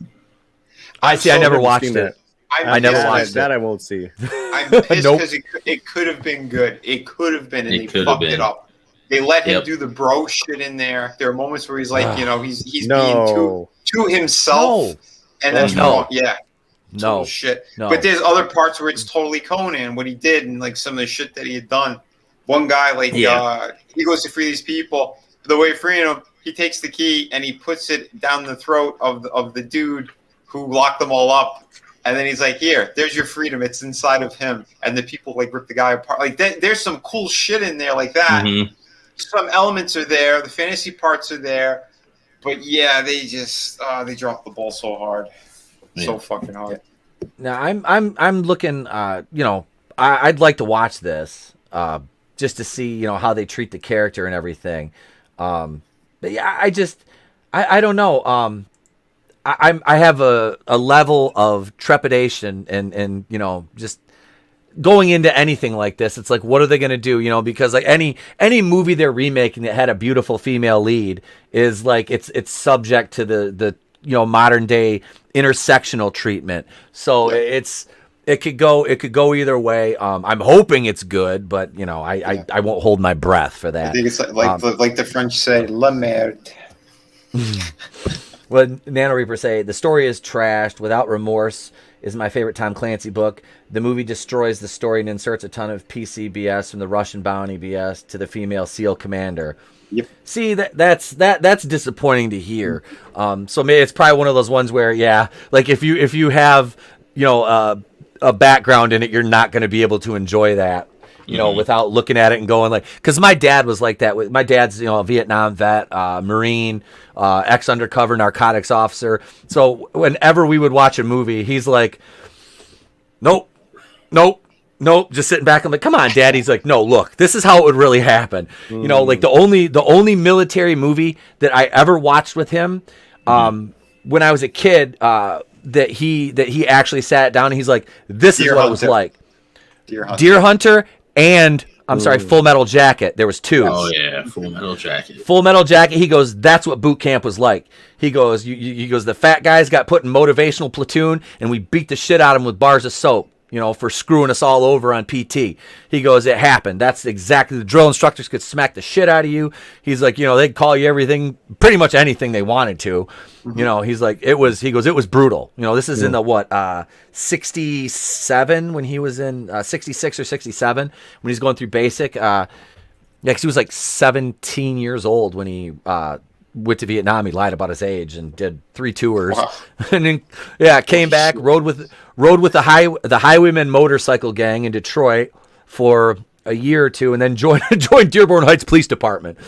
I never watched it. I never watched that. I won't see. I'm pissed because it could have been good. It could have been, and they fucked it up. They let him do the bro shit in there. There are moments where he's like, he's being to himself, and then shit. No. But there's other parts where it's totally Conan, what he did, and like some of the shit that he had done. One guy, he goes to free these people. The way freeing them, he takes the key and he puts it down the throat of the dude who locked them all up. And then he's like, "Here, there's your freedom. It's inside of him." And the people rip the guy apart. Like there's some cool shit in there like that. Mm-hmm. Some elements are there. The fantasy parts are there. But yeah, they just they dropped the ball so hard, so fucking hard. Now I'm looking. I'd like to watch this just to see how they treat the character and everything. But yeah, I don't know. I have a level of trepidation and just going into anything like this. It's like, what are they going to do? Because like any movie they're remaking that had a beautiful female lead is like it's subject to the modern day intersectional treatment. So it could go either way. I'm hoping it's good, but I won't hold my breath for that. I think it's like the French say, la merde. Well, Nano Reaper say the story is trashed. Without Remorse is my favorite Tom Clancy book. The movie destroys the story and inserts a ton of PC BS from the Russian bounty BS to the female SEAL commander. Yep. See, that's disappointing to hear. So maybe it's probably one of those ones where, like if you have a background in it, you're not going to be able to enjoy that, without looking at it and going like, because my dad was like that. My dad's a Vietnam vet, Marine, ex-undercover narcotics officer. So whenever we would watch a movie, he's like, nope, just sitting back. I'm like, come on, Dad. He's like, no, look, this is how it would really happen. Like the only military movie that I ever watched with him, when I was a kid, that he actually sat down and he's like, this is what it was like. Deer Hunter and Full Metal Jacket. There was two. Oh yeah, Full Metal Jacket. Full Metal Jacket. He goes, that's what boot camp was like. He goes, he goes, the fat guys got put in motivational platoon and we beat the shit out of them with bars of soap, for screwing us all over on PT. He goes, it happened. That's exactly, the drill instructors could smack the shit out of you. He's like, they'd call you everything, pretty much anything they wanted to. He's like, it was brutal. This is in the 67 when he was in 66 or 67 when he's going through basic. Because he was like 17 years old when he went to Vietnam. He lied about his age and did 3 tours. Wow. And then came back, rode with the Highwaymen motorcycle gang in Detroit for a year or two, and then joined Dearborn Heights Police Department.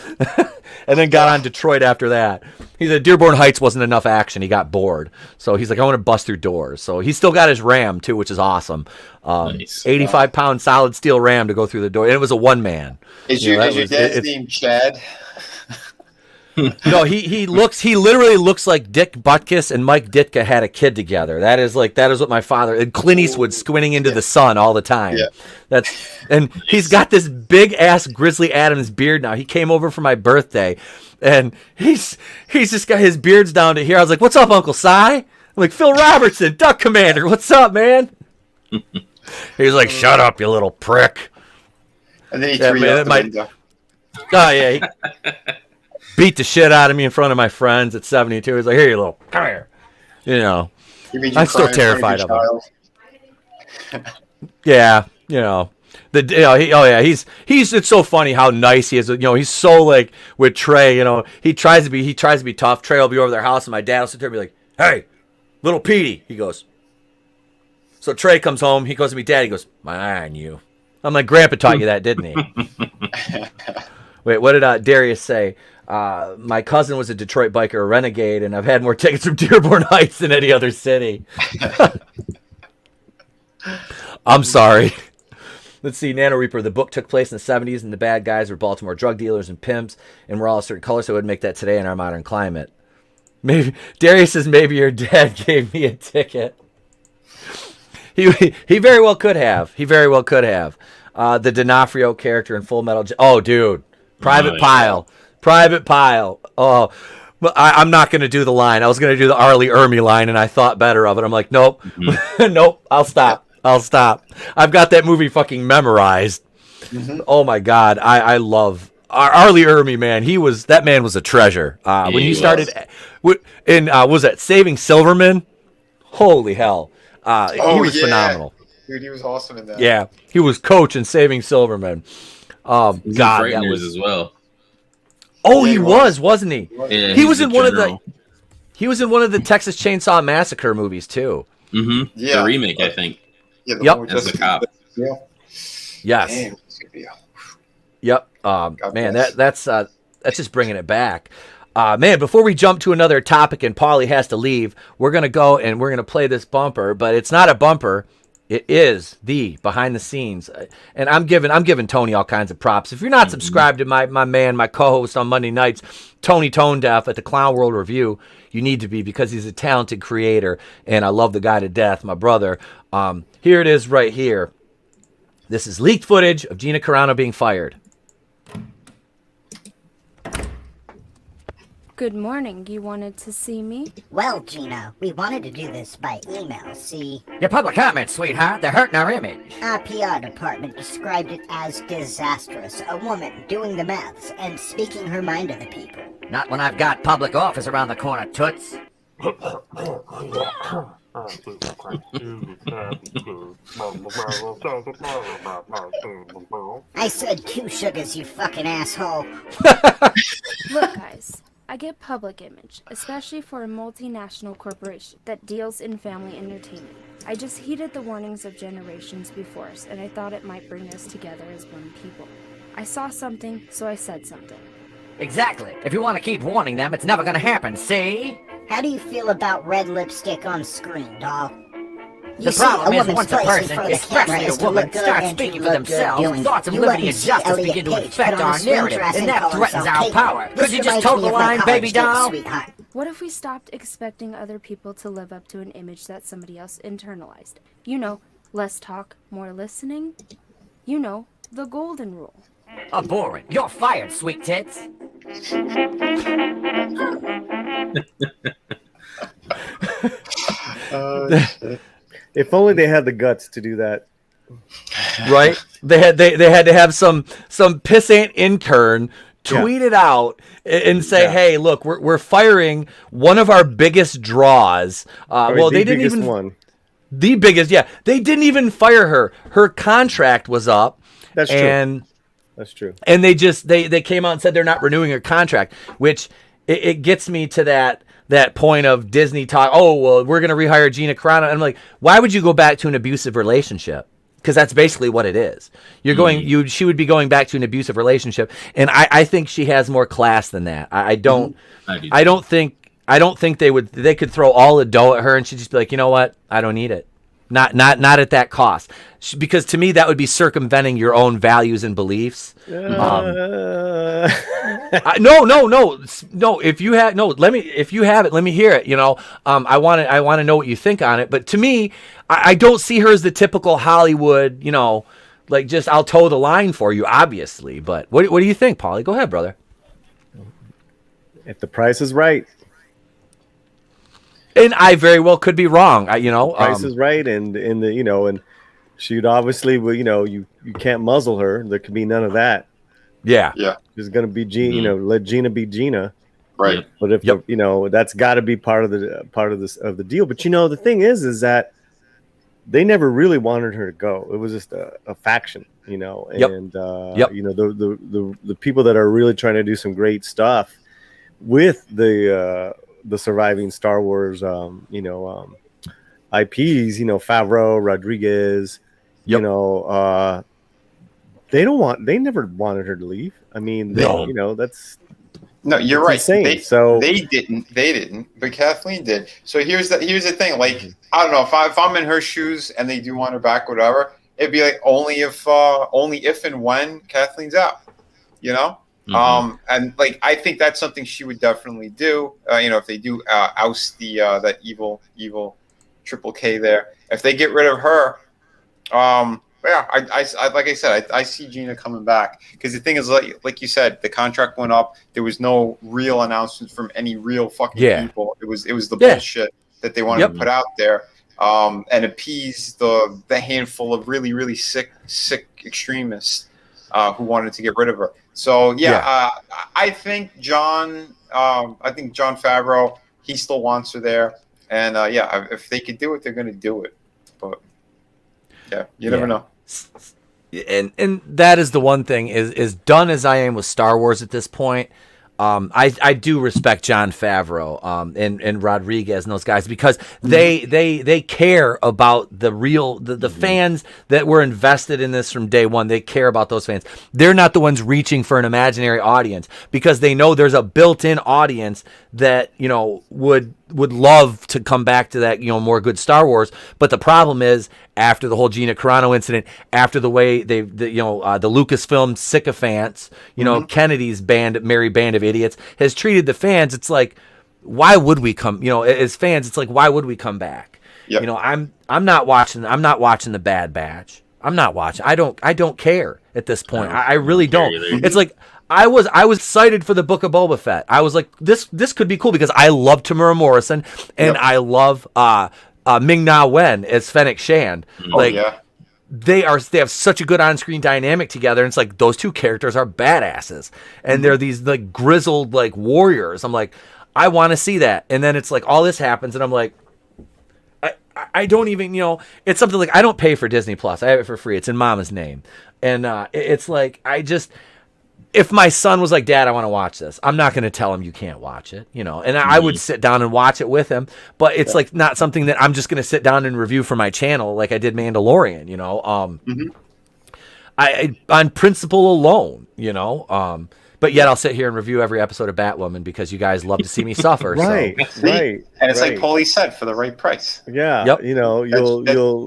And then got on Detroit after that. He said Dearborn Heights wasn't enough action. He got bored. So he's like, I want to bust through doors. So he's still got his Ram, too, which is awesome. Nice. 85-pound solid steel Ram to go through the door. And it was a one-man. Is your dad's name Chad? No, he literally looks like Dick Butkus and Mike Ditka had a kid together. That is what my father, and Clint Eastwood squinting into the sun all the time. Yeah. And he's got this big ass Grizzly Adams beard now. He came over for my birthday and he's just got his beard's down to here. I was like, what's up, Uncle Si? I'm like, Phil Robertson, Duck Commander, what's up, man? He's like, shut up, you little prick. And then he threw you out the window. Oh yeah. Beat the shit out of me in front of my friends at 72. He's like, here, you little, come here. I'm still terrified of him. Yeah, it's so funny how nice he is. He's so like with Trey. He tries to be tough. Trey will be over their house, and my dad will sit there and be like, hey, little Petey. He goes. So Trey comes home. He goes to me, Dad. He goes, my eye on you. I'm like, Grandpa taught you that, didn't he? Wait, what did Darius say? My cousin was a Detroit biker, a renegade, and I've had more tickets from Dearborn Heights than any other city. I'm sorry. Let's see, Nano Reaper. The book took place in the 70s, and the bad guys were Baltimore drug dealers and pimps, and we're all a certain color, so it would make that today in our modern climate. Maybe Darius says maybe your dad gave me a ticket. He very well could have. The D'Onofrio character in Full Metal. Oh, dude, Private Pile. Oh, I'm not going to do the line. I was going to do the Arlie Ermy line, and I thought better of it. I'm like, nope, nope. I'll stop. I've got that movie fucking memorized. Oh my god, I love Arlie Ermy, man. That man was a treasure. When he started in was that Saving Silverman? Holy hell, he was phenomenal. Dude, he was awesome in that. Yeah, he was Coach in Saving Silverman. God, that was as well. Oh, he was, wasn't he? Yeah, he was in one of the Texas Chainsaw Massacre movies too. Mm-hmm. Yeah, the remake, I think. Yeah, yep. As the cop. Yeah. Yes. Yep. Man, that's just bringing it back. Man, before we jump to another topic and Paulie has to leave, we're gonna go and we're gonna play this bumper, but it's not a bumper. It is the behind the scenes, and I'm giving Tony all kinds of props. If you're not subscribed to my man, my co-host on Monday nights, Tony Tone Deaf at the Clown World Review, you need to be, because he's a talented creator, and I love the guy to death, my brother. Here it is right here. This is leaked footage of Gina Carano being fired. Good morning. You wanted to see me? Well, Gina, we wanted to do this by email, see? Your public comments, sweetheart, they're hurting our image. Our PR department described it as disastrous. A woman doing the maths and speaking her mind to the people. Not when I've got public office around the corner, toots. I said 2 sugars, you fucking asshole. Look, guys. I get public image, especially for a multinational corporation that deals in family entertainment. I just heeded the warnings of generations before us, and I thought it might bring us together as one people. I saw something, so I said something. Exactly. If you want to keep warning them, it's never gonna happen, see? How do you feel about red lipstick on screen, doll? The problem is, once a person, especially a woman, starts speaking for themselves, thoughts of liberty and justice begin to affect our narrative, and that threatens our power. Could you just toe the line, baby doll? What if we stopped expecting other people to live up to an image that somebody else internalized? You know, less talk, more listening. You know, the golden rule. Abhorrent. You're fired, sweet tits. If only they had the guts to do that. Right? They had to have some pissant intern tweet it out and say, "Hey, look, we're firing one of our biggest draws." Well, they didn't even one. The biggest, yeah. They didn't even fire her. Her contract was up. That's true. That's true. And they came out and said they're not renewing her contract, which it gets me to that point of Disney talk. Oh, well, we're going to rehire Gina Carano. And I'm like, why would you go back to an abusive relationship? Because that's basically what it is. She would be going back to an abusive relationship. And I think she has more class than that. I don't think they could throw all the dough at her and she'd just be like, you know what? I don't need it. Not at that cost. Because to me, that would be circumventing your own values and beliefs. No. If you have it, let me hear it. You know, I want to know what you think on it. But to me, I don't see her as the typical Hollywood. You know, like just I'll toe the line for you, obviously. But what do you think, Paulie? Go ahead, brother. If the price is right. And I very well could be wrong. Price is right, and she'd obviously, you can't muzzle her. There could be none of that. Yeah. There's gonna be Gina. Let Gina be Gina. Right. But if that's got to be part of the deal. But the thing is that they never really wanted her to go. It was just a faction, and the people that are really trying to do some great stuff with the surviving Star Wars, IPs, Favreau, Rodriguez, they never wanted her to leave. I mean, that's no, you're right. Insane. They didn't, but Kathleen did. So here's the thing. Like, I don't know if I'm in her shoes and they do want her back, whatever. It'd be like only if and when Kathleen's out, and like I think that's something she would definitely do. If they do oust the that evil Triple K there, if they get rid of her, I like I said, I see Gina coming back because the thing is, like you said, the contract went up. There was no real announcements from any real fucking people. It was the bullshit that they wanted to put out there, and appease the handful of really really sick extremists who wanted to get rid of her. So I think John Favreau, he still wants her there, and if they could do it, they're going to do it. But you never know. And that is the one thing is done as I am with Star Wars at this point. I do respect Jon Favreau and Rodriguez and those guys because they care about the fans that were invested in this from day one. They care about those fans. They're not the ones reaching for an imaginary audience because they know there's a built-in audience that would would love to come back to that, more good Star Wars. But the problem is, after the whole Gina Carano incident, after the way the Lucasfilm sycophants, Kennedy's merry band of idiots has treated the fans, it's like, why would we come? As fans, it's like, why would we come back? Yep. I'm not watching the Bad Batch. I'm not watching. I don't care at this point. I really don't. It's like, I was excited for the Book of Boba Fett. I was like, this could be cool because I love Tamura Morrison and I love Ming-Na Wen as Fennec Shand. They have such a good on-screen dynamic together. And it's like, those two characters are badasses, and they're these like grizzled like warriors. I'm like, I want to see that. And then it's like all this happens, and I'm like, I don't even, it's something like, I don't pay for Disney Plus. I have it for free. It's in Mama's name, and it's like, if my son was like, Dad, I want to watch this, I'm not going to tell him you can't watch it, and I would sit down and watch it with him, but it's like not something that I'm just going to sit down and review for my channel like I did Mandalorian, I on principle alone, but yet I'll sit here and review every episode of Batwoman because you guys love to see me suffer. Right. And it's like Paulie said, for the right price. Yeah. Yep. You'll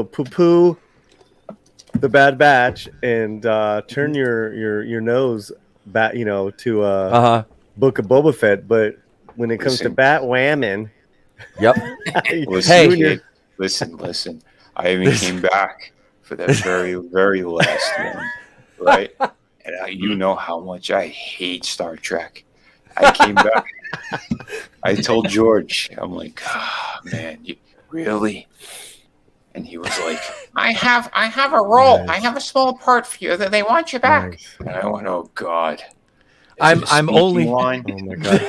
poo-poo the Bad Batch and turn your nose back, to Book of Boba Fett, but when it comes to Batwoman, listen. I even came back for that very, very last one, right? And you know how much I hate Star Trek. I came back. I told George, I'm like, man, you really? And he was like, I have a role. Nice. I have a small part for you that they want you back. Nice. And I went, oh God. I'm only line? Oh my God.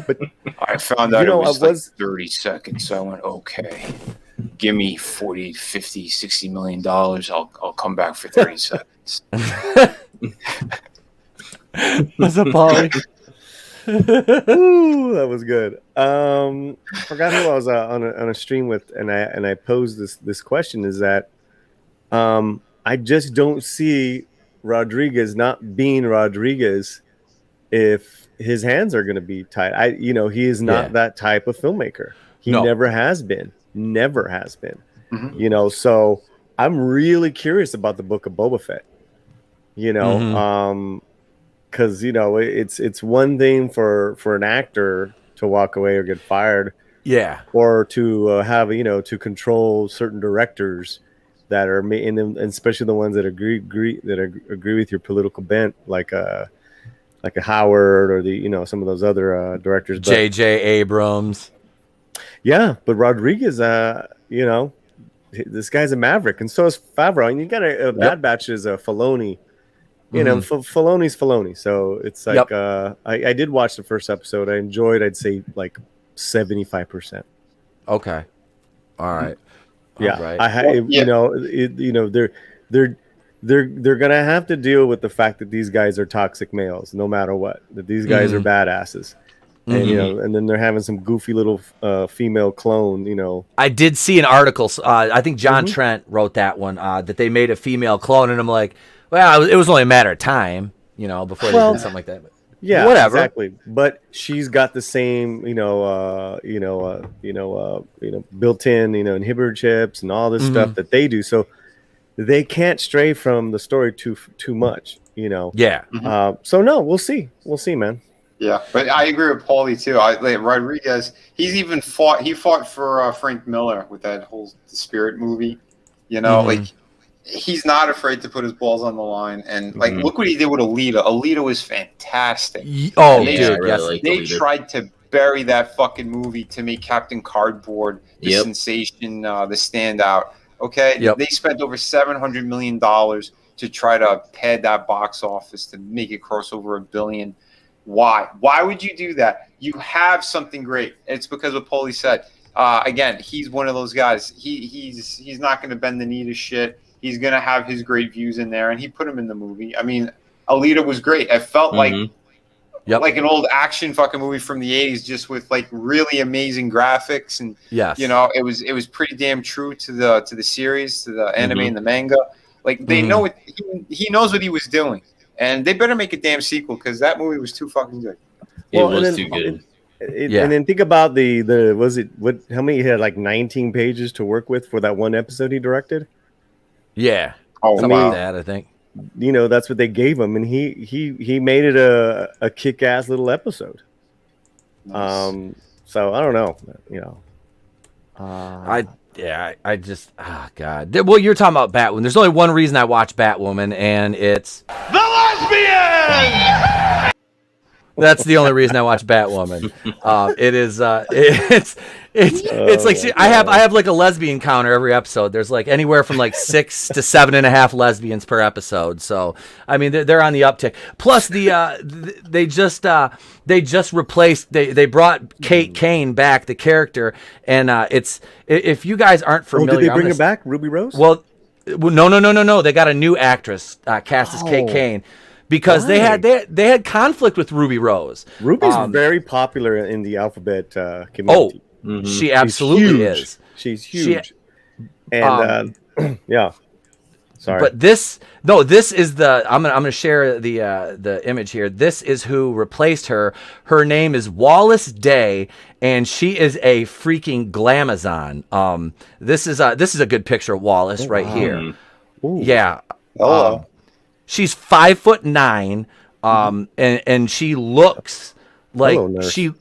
But I found out it was like 30 seconds. So I went, okay, give me 40, 50, 60 million dollars. I'll come back for 30 seconds. What's up, Paulie? Ooh, that was good. Forgot who I was on a stream with, and I posed this question: is that I just don't see Rodriguez not being Rodriguez if his hands are going to be tied. He is not that type of filmmaker. He never has been. Mm-hmm. So I'm really curious about the Book of Boba Fett. Because it's one thing for an actor to walk away or get fired, or to have to control certain directors that are and especially the ones that agree with your political bent, like a Howard or some of those other directors, J.J. Abrams. Yeah, but Rodriguez, this guy's a maverick, and so is Favreau, and you got a Bad Batch is a Filoni. Filoni's Filoni. So it's like I did watch the first episode. I enjoyed, I'd say, like 75%. Okay. All right. Yeah. All right. They're gonna have to deal with the fact that these guys are toxic males, no matter what. That these guys are badasses. And and then they're having some goofy little female clone. I did see an article. I think John Trent wrote that one. That they made a female clone, and I'm like, well, it was only a matter of time, before they did something like that. But whatever. Exactly. But she's got the same, built-in, inhibitor chips and all this stuff that they do. So they can't stray from the story too much, Yeah. So no, we'll see. We'll see, man. Yeah, but I agree with Paulie too. Rodriguez, he fought for Frank Miller with that whole Spirit movie. Like he's not afraid to put his balls on the line, and look what he did with Alita. Alita was fantastic. Oh, they tried to bury that fucking movie to make Captain Cardboard the sensation, the standout. Okay, they spent over $700 million to try to pad that box office to make it cross over $1 billion. Why? Why would you do that? You have something great. It's because of what Paulie said. Again, he's one of those guys. He's not going to bend the knee to shit. He's going to have his great views in there, and he put him in the movie. I mean, Alita was great. It felt like an old action fucking movie from the 80s, just with like really amazing graphics, and it was pretty damn true to the series, to the anime and the manga. Like they know it. He knows what he was doing. And they better make a damn sequel because that movie was too fucking good. It was too good. And then think about the was it what? How many? He had like 19 pages to work with for that one episode he directed. Yeah. Oh, wow. That I think. You know, that's what they gave him, and he made it a kick-ass little episode. Nice. So I don't know, you know. I just God. Well, you're talking about Batwoman. There's only one reason I watch Batwoman, and it's The lesbian. That's the only reason I watch Batwoman. It's like I have like a lesbian counter every episode. There's like anywhere from like 6 to 7.5 lesbians per episode. So I mean they're on the uptick. Plus they just replaced they brought Kate Kane back, the character, and it's if you guys aren't familiar. Did they bring her back, Ruby Rose? Well, no. They got a new actress cast as Kate Kane. Because they had conflict with Ruby Rose. Ruby's very popular in the alphabet community. She absolutely is. She's huge. And yeah. Sorry. But this is the I'm gonna share the image here. This is who replaced her. Her name is Wallace Day, and she is a freaking glamazon. This is a good picture of Wallace here. Ooh. Yeah. Hello. She's 5'9", and she looks like she,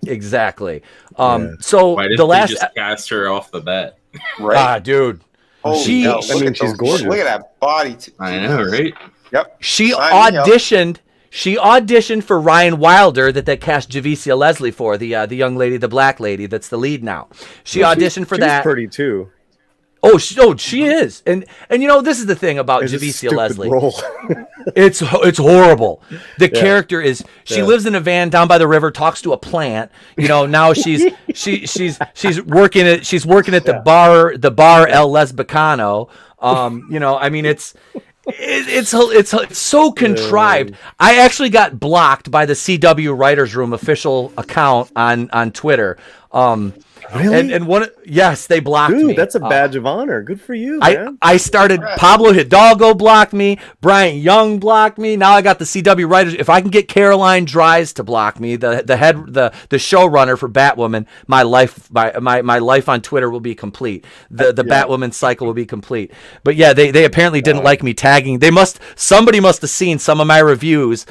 exactly. So why did the they last just cast her off the bat, Right. Dude, Holy hell, she's gorgeous. Look at that body. I know, right? Yep. She auditioned. She auditioned for Ryan Wilder that they cast Javicia Leslie for, the young lady, the black lady that's the lead now. She auditioned for that. She's pretty too. Oh, she is, and you know this is the thing about Javicia Leslie. It's horrible. The character is she lives in a van down by the river, talks to a plant. You know, now she's working at the bar El Lesbicano. You know, I mean it's so contrived. I actually got blocked by the CW Writers Room official account on Twitter. Really? And yes, they blocked me. Dude, that's a badge of honor. Good for you, man. I started. Pablo Hidalgo blocked me. Bryant Young blocked me. Now I got the CW writers. If I can get Caroline Dries to block me, the showrunner for Batwoman, my life on Twitter will be complete. The Batwoman cycle will be complete. But yeah, they apparently didn't like me tagging. Somebody must have seen some of my reviews,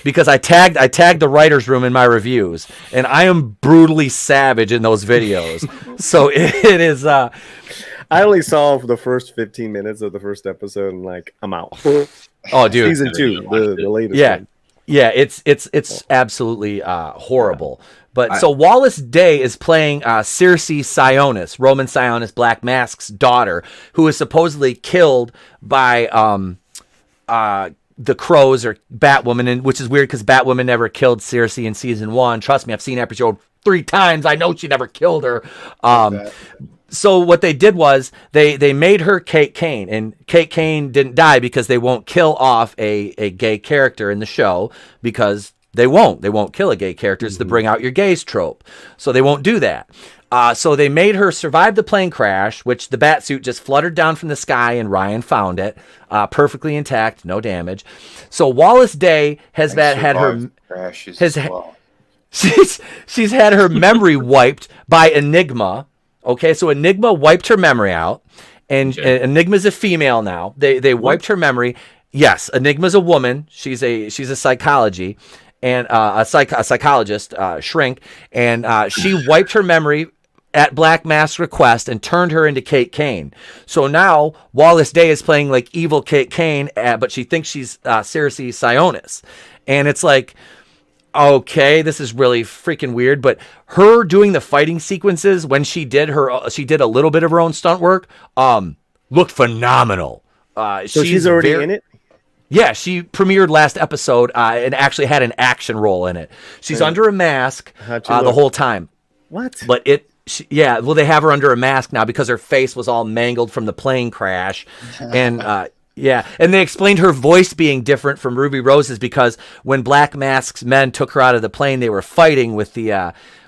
because I tagged the writers room in my reviews, and I am brutally savage in those videos. So it is I only saw the first 15 minutes of the first episode and like I'm out. Oh dude, season 2, the latest one. Yeah, it's absolutely horrible. But so Wallace Day is playing Circe Sionis, Roman Sionis, Black Mask's daughter, who is supposedly killed by the Crows or Batwoman, and which is weird because Batwoman never killed Circe in season 1. Trust me, I've seen episode 3 times. I know she never killed her. So what they did was they made her Kate Kane, and Kate Kane didn't die because they won't kill off a gay character in the show, because they won't kill a gay character. It's to bring out your gays trope. So they won't do that. So they made her survive the plane crash, which the batsuit just fluttered down from the sky and Ryan found it perfectly intact, no damage. So Wallace Day has had her she's had her memory wiped by Enigma. Okay, so Enigma wiped her memory out, and Enigma's a female now. They wiped her memory. Yes, Enigma's a woman. She's a psychologist, shrink, and she wiped her memory at Black Mask's request and turned her into Kate Kane. So now Wallace Day is playing like evil Kate Kane, but she thinks she's Circe Sionis, and it's like, okay, this is really freaking weird. But her doing the fighting sequences when she did a little bit of her own stunt work, looked phenomenal. So she's already in it? Yeah, she premiered last episode and actually had an action role in it. She's under a mask the whole time. What? But they have her under a mask now because her face was all mangled from the plane crash. And and they explained her voice being different from Ruby Rose's because when Black Mask's men took her out of the plane, they were fighting with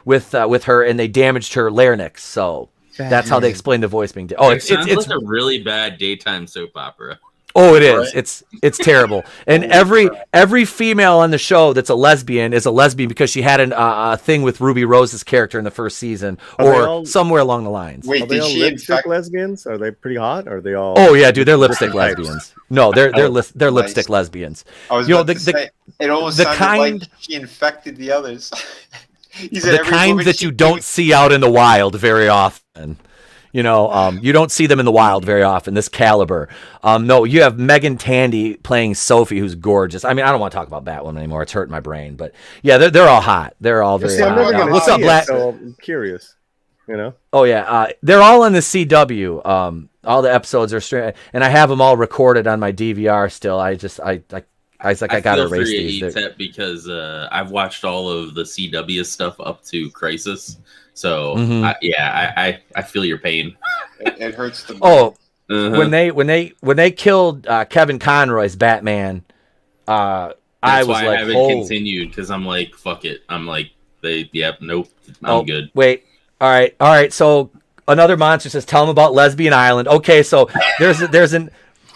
with her, and they damaged her larynx. So that's how they explained the voice being different. It sounds like a really bad daytime soap opera. Oh, it is. It's terrible. And every female on the show that's a lesbian is a lesbian because she had a thing with Ruby Rose's character in the first season, or somewhere along the lines. Wait, are they all lipstick lesbians? Are they pretty hot? Or are they all? Oh yeah, dude, they're lipstick lesbians. No, they're lipstick lesbians. I was about to say, it almost sounded like she infected the others. The kind that you don't see out in the wild very often. You know, you don't see them in the wild very often, this caliber. No, you have Megan Tandy playing Sophie, who's gorgeous. I mean, I don't want to talk about Batwoman anymore. It's hurting my brain. But, yeah, they're all hot. They're all very hot. What's up, Black? So I'm curious, you know? Oh, yeah. They're all on the CW. All the episodes are straight. And I have them all recorded on my DVR still. I was like, I got to erase these. Because I've watched all of the CW stuff up to Crisis. So I feel your pain. It hurts the. When they killed Kevin Conroy's Batman, That's I was why like, I haven't continued because I'm like, fuck it. I'm like, nope, I'm good. Wait, all right. So another monster says, tell them about Lesbian Island. Okay, so there's an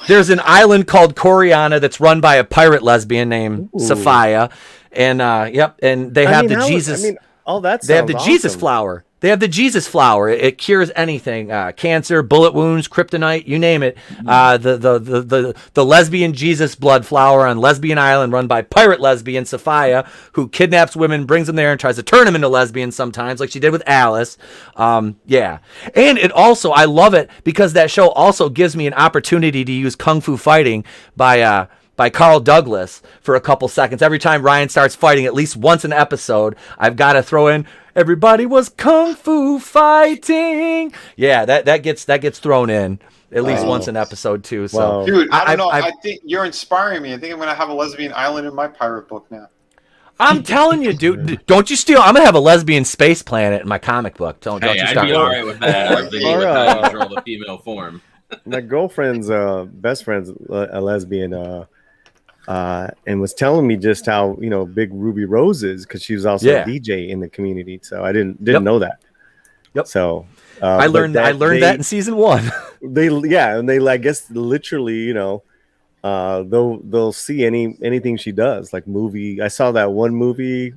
island called Coriana that's run by a pirate lesbian named Sophia, and and they have Jesus. All that they have the sounds Jesus awesome. flower. They have the Jesus flower. It cures anything, cancer, bullet wounds, kryptonite, you name it. The lesbian Jesus blood flower on Lesbian Island, run by pirate lesbian Sophia, who kidnaps women, brings them there, and tries to turn them into lesbians sometimes, like she did with Alice. Yeah, and it also, I love it because that show also gives me an opportunity to use kung fu fighting by Carl Douglas for a couple seconds. Every time Ryan starts fighting, at least once an episode, I've got to throw in, everybody was kung fu fighting. Yeah, that gets thrown in at least once an episode too. So, Wow. Dude, I don't know. I think you're inspiring me. I think I'm going to have a lesbian island in my pirate book now. I'm telling you, dude, don't you steal. I'm going to have a lesbian space planet in my comic book. Don't you I'd start. be all right with that. I think with how you control the female form. My girlfriend's best friend's a lesbian, and was telling me just how big Ruby Rose is because she was also a DJ in the community. So I didn't know that. Yep. So I learned that in season 1. they I guess literally they'll see anything she does, like movie. I saw that one movie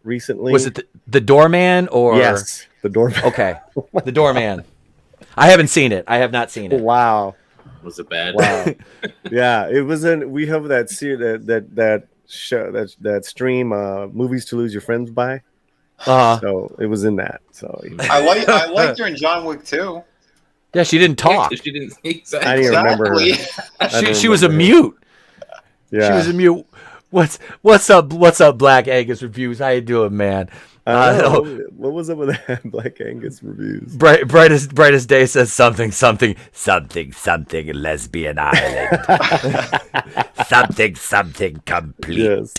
recently. Was it the Doorman or yes, the Doorman? Okay, the Doorman. I haven't seen it. I have not seen it. Wow. Was it bad? Wow. Yeah, it was we have that that show that stream movies to lose your friends by. So it was in that. So I liked her in John Wick too. Yeah, she didn't talk. She didn't I didn't remember her. She was a mute. Yeah. She was a mute. What's up, Black Angus Reviews? How you doing, man? What was up with that Black Angus Reviews? Brightest Day says something lesbian island. something complete. Yes,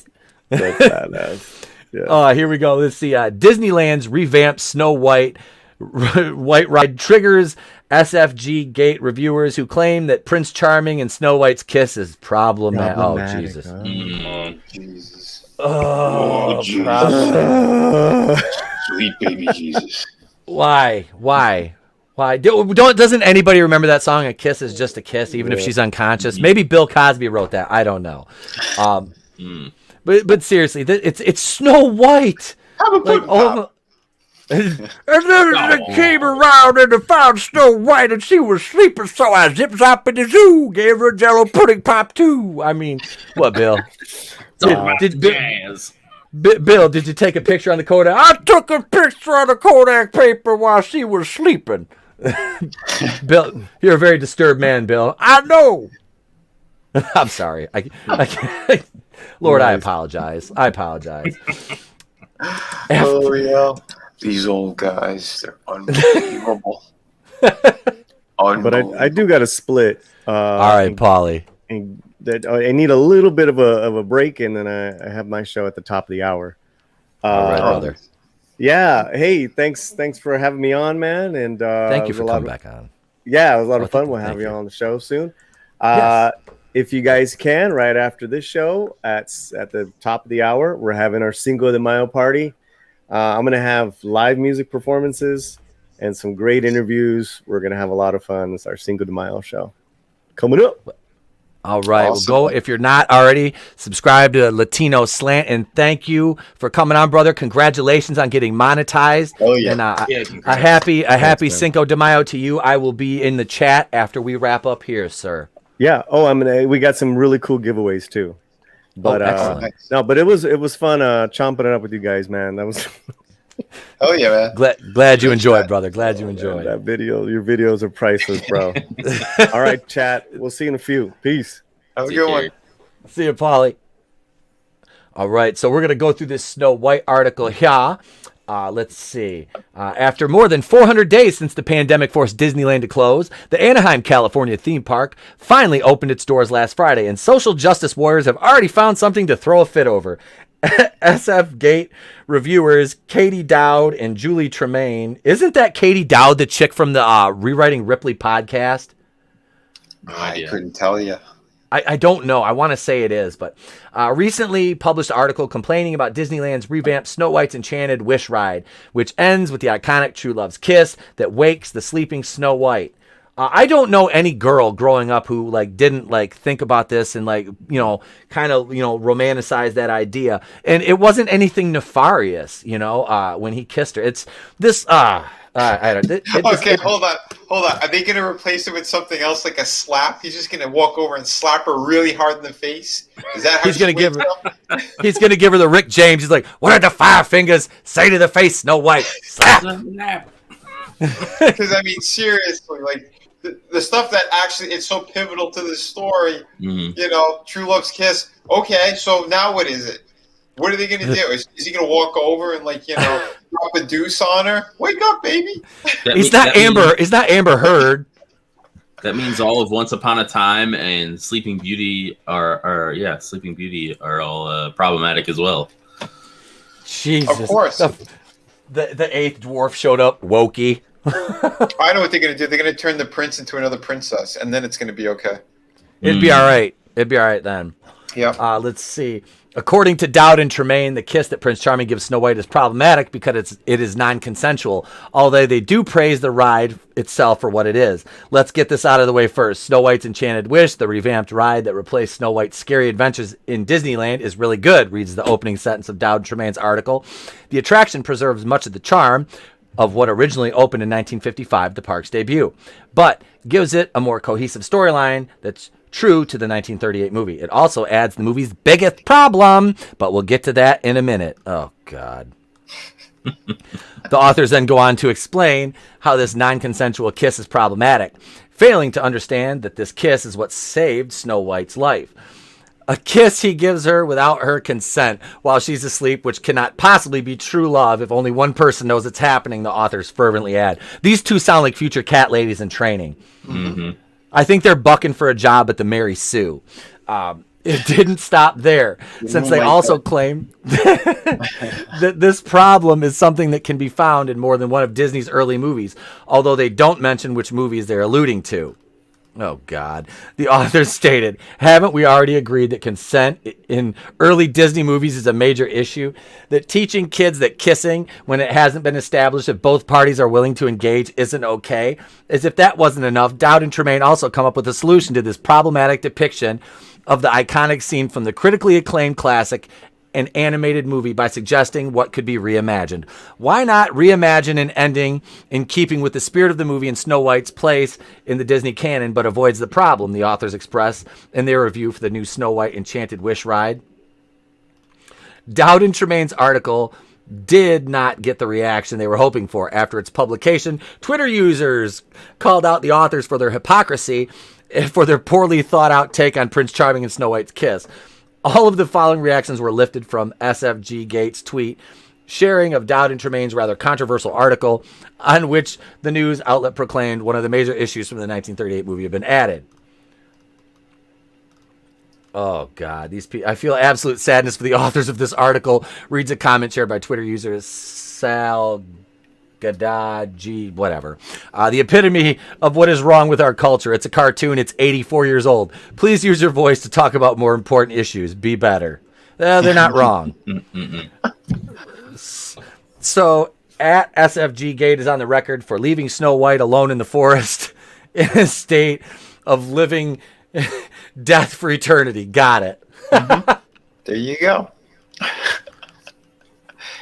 that's badass. Yeah. Here we go. Let's see. Disneyland's revamped Snow White ride triggers SFG Gate reviewers who claim that Prince Charming and Snow White's kiss is problematic. Oh, Jesus. Oh, Jesus. Oh, Jesus. Sweet baby Jesus. Why? Doesn't anybody remember that song? A kiss is just a kiss, even if she's unconscious. Maybe Bill Cosby wrote that. I don't know. But seriously, it's Snow White. And then they came around and they found Snow White and she was sleeping, so I zip-zop in the zoo, gave her a Jello pudding pop too. I mean, what, Bill? Bill, did you take a picture on the Kodak? I took a picture on the Kodak paper while she was sleeping. Bill, you're a very disturbed man, Bill. I know. I'm sorry. Lord, nice. I apologize. Oh, yeah. These old guys, they're unbelievable. But I do got to split. All right, Paulie. And that I need a little bit of a break, and then I have my show at the top of the hour. All right, brother. Yeah. Hey, thanks for having me on, man. And thank you for coming back on. Yeah, it was a lot of fun. We'll have you on the show soon. Yes. If you guys can, right after this show, at the top of the hour, we're having our Cinco de Mayo party. I'm going to have live music performances and some great interviews. We're going to have a lot of fun. It's our Cinco de Mayo show. Coming up. All right. Awesome. Well, go if you're not already, subscribe to Latino Slant, and thank you for coming on, brother. Congratulations on getting monetized. Oh yeah. And Yeah, a happy man. Cinco de Mayo to you. I will be in the chat after we wrap up here, sir. Yeah. Oh, we got some really cool giveaways too. But excellent. no, but it was fun chomping it up with you guys, man. That was Oh yeah, man. Glad you enjoyed, brother. Glad you enjoyed. that video. Your videos are priceless, bro. All right, chat. We'll see you in a few. Peace. Have a Take good care. one. See you, Paulie. All right, so we're going to go through this Snow White article here. Let's see. After more than 400 days since the pandemic forced Disneyland to close, the Anaheim, California theme park finally opened its doors last Friday, and social justice warriors have already found something to throw a fit over. SF Gate reviewers Katie Dowd and Julie Tremaine. Isn't that Katie Dowd, the chick from the Rewriting Ripley podcast? I couldn't tell you. I don't know. I want to say it is, but recently published article complaining about Disneyland's revamped Snow White's Enchanted Wish ride, which ends with the iconic True Love's kiss that wakes the sleeping Snow White. I don't know any girl growing up who didn't think about this and kind of romanticize that idea. And it wasn't anything nefarious, when he kissed her. It's this. I don't. Okay, hold on. Are they going to replace it with something else, like a slap? He's just going to walk over and slap her really hard in the face. Is that how he's going to give her? her? He's going to give her the Rick James. He's like, "What are the 5 fingers? Say to the face, Snow White, slap." Because I mean, seriously, the stuff that actually it's so pivotal to the story. Mm-hmm. True Love's kiss. Okay, so now what is it? What are they going to do? Is he going to walk over and drop a deuce on her? Wake up, baby! It's not Amber Heard. That means all of Once Upon a Time and Sleeping Beauty are all problematic as well. Jesus, of course. The 8th dwarf showed up, wokey. I know what they're going to do. They're going to turn the prince into another princess, and then it's going to be okay. It'd be all right. It'd be all right then. Yeah. Let's see. According to Dowd and Tremaine, the kiss that Prince Charming gives Snow White is problematic because it is non-consensual, although they do praise the ride itself for what it is. Let's get this out of the way first. Snow White's Enchanted Wish, the revamped ride that replaced Snow White's Scary Adventures in Disneyland, is really good, reads the opening sentence of Dowd and Tremaine's article. The attraction preserves much of the charm of what originally opened in 1955, the park's debut, but gives it a more cohesive storyline that's true to the 1938 movie. It also adds the movie's biggest problem, but we'll get to that in a minute. Oh, God. The authors then go on to explain how this non-consensual kiss is problematic, failing to understand that this kiss is what saved Snow White's life. A kiss he gives her without her consent while she's asleep, which cannot possibly be true love if only one person knows it's happening, the authors fervently add. These two sound like future cat ladies in training. Mm-hmm. I think they're bucking for a job at the Mary Sue. It didn't stop there, since they also claim that this problem is something that can be found in more than one of Disney's early movies, although they don't mention which movies they're alluding to. Oh, God. The authors stated, haven't we already agreed that consent in early Disney movies is a major issue? That teaching kids that kissing, when it hasn't been established that both parties are willing to engage, isn't okay? As if that wasn't enough, Dowd and Tremaine also come up with a solution to this problematic depiction of the iconic scene from the critically acclaimed classic, an animated movie, by suggesting what could be reimagined. Why not reimagine an ending in keeping with the spirit of the movie and Snow White's place in the Disney canon, but avoids the problem, the authors express in their review for the new Snow White Enchanted Wish ride. Dowd and Tremaine's article did not get the reaction they were hoping for. After its publication, Twitter users called out the authors for their hypocrisy and for their poorly thought out take on Prince Charming and Snow White's kiss. All of the following reactions were lifted from SFG Gates' tweet, sharing of Dowd and Tremaine's rather controversial article, on which the news outlet proclaimed one of the major issues from the 1938 movie had been added. Oh, God. I feel absolute sadness for the authors of this article, reads a comment shared by Twitter user Sal Gadaji, whatever. The epitome of what is wrong with our culture. It's a cartoon. It's 84 years old. Please use your voice to talk about more important issues. Be better. They're not wrong. So, at SFG Gate is on the record for leaving Snow White alone in the forest in a state of living Death for eternity. Got it. There you go.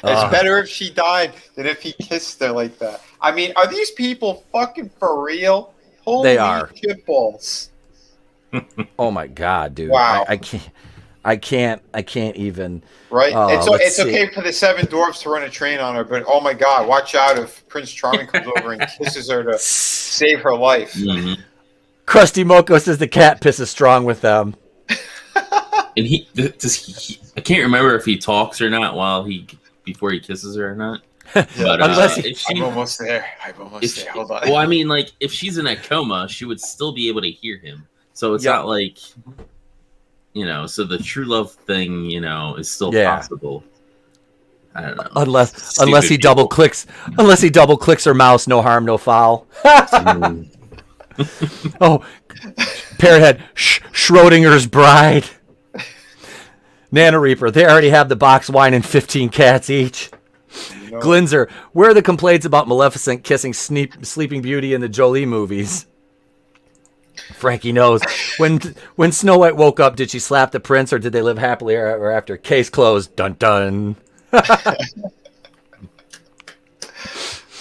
It's better if she died than if he kissed her like that. I mean, are these people fucking for real? Holy They are. shitballs. Oh my God, dude. Wow. I can't even. Right? Let's It's see. okay for the seven dwarfs to run a train on her, but oh my God, watch out if Prince Charming comes over and kisses her to save her life. Mm-hmm. Krusty Moko says the cat pisses strong with them. And I can't remember if he talks or not before he kisses her or not. But I'm almost there. Hold on. Well, I mean, like, if she's in a coma, she would still be able to hear him. So it's not like, so the true love thing, is still possible. I don't know. Unless he double clicks her mouse, no harm, no foul. Oh, Parrothead, Schrodinger's bride. Nana Reaper, they already have the box wine and 15 cats each. Glinzer, where are the complaints about Maleficent kissing Sleeping Beauty in the Jolie movies? Frankie knows. When Snow White woke up, did she slap the prince or did they live happily ever after? Case closed. Dun dun.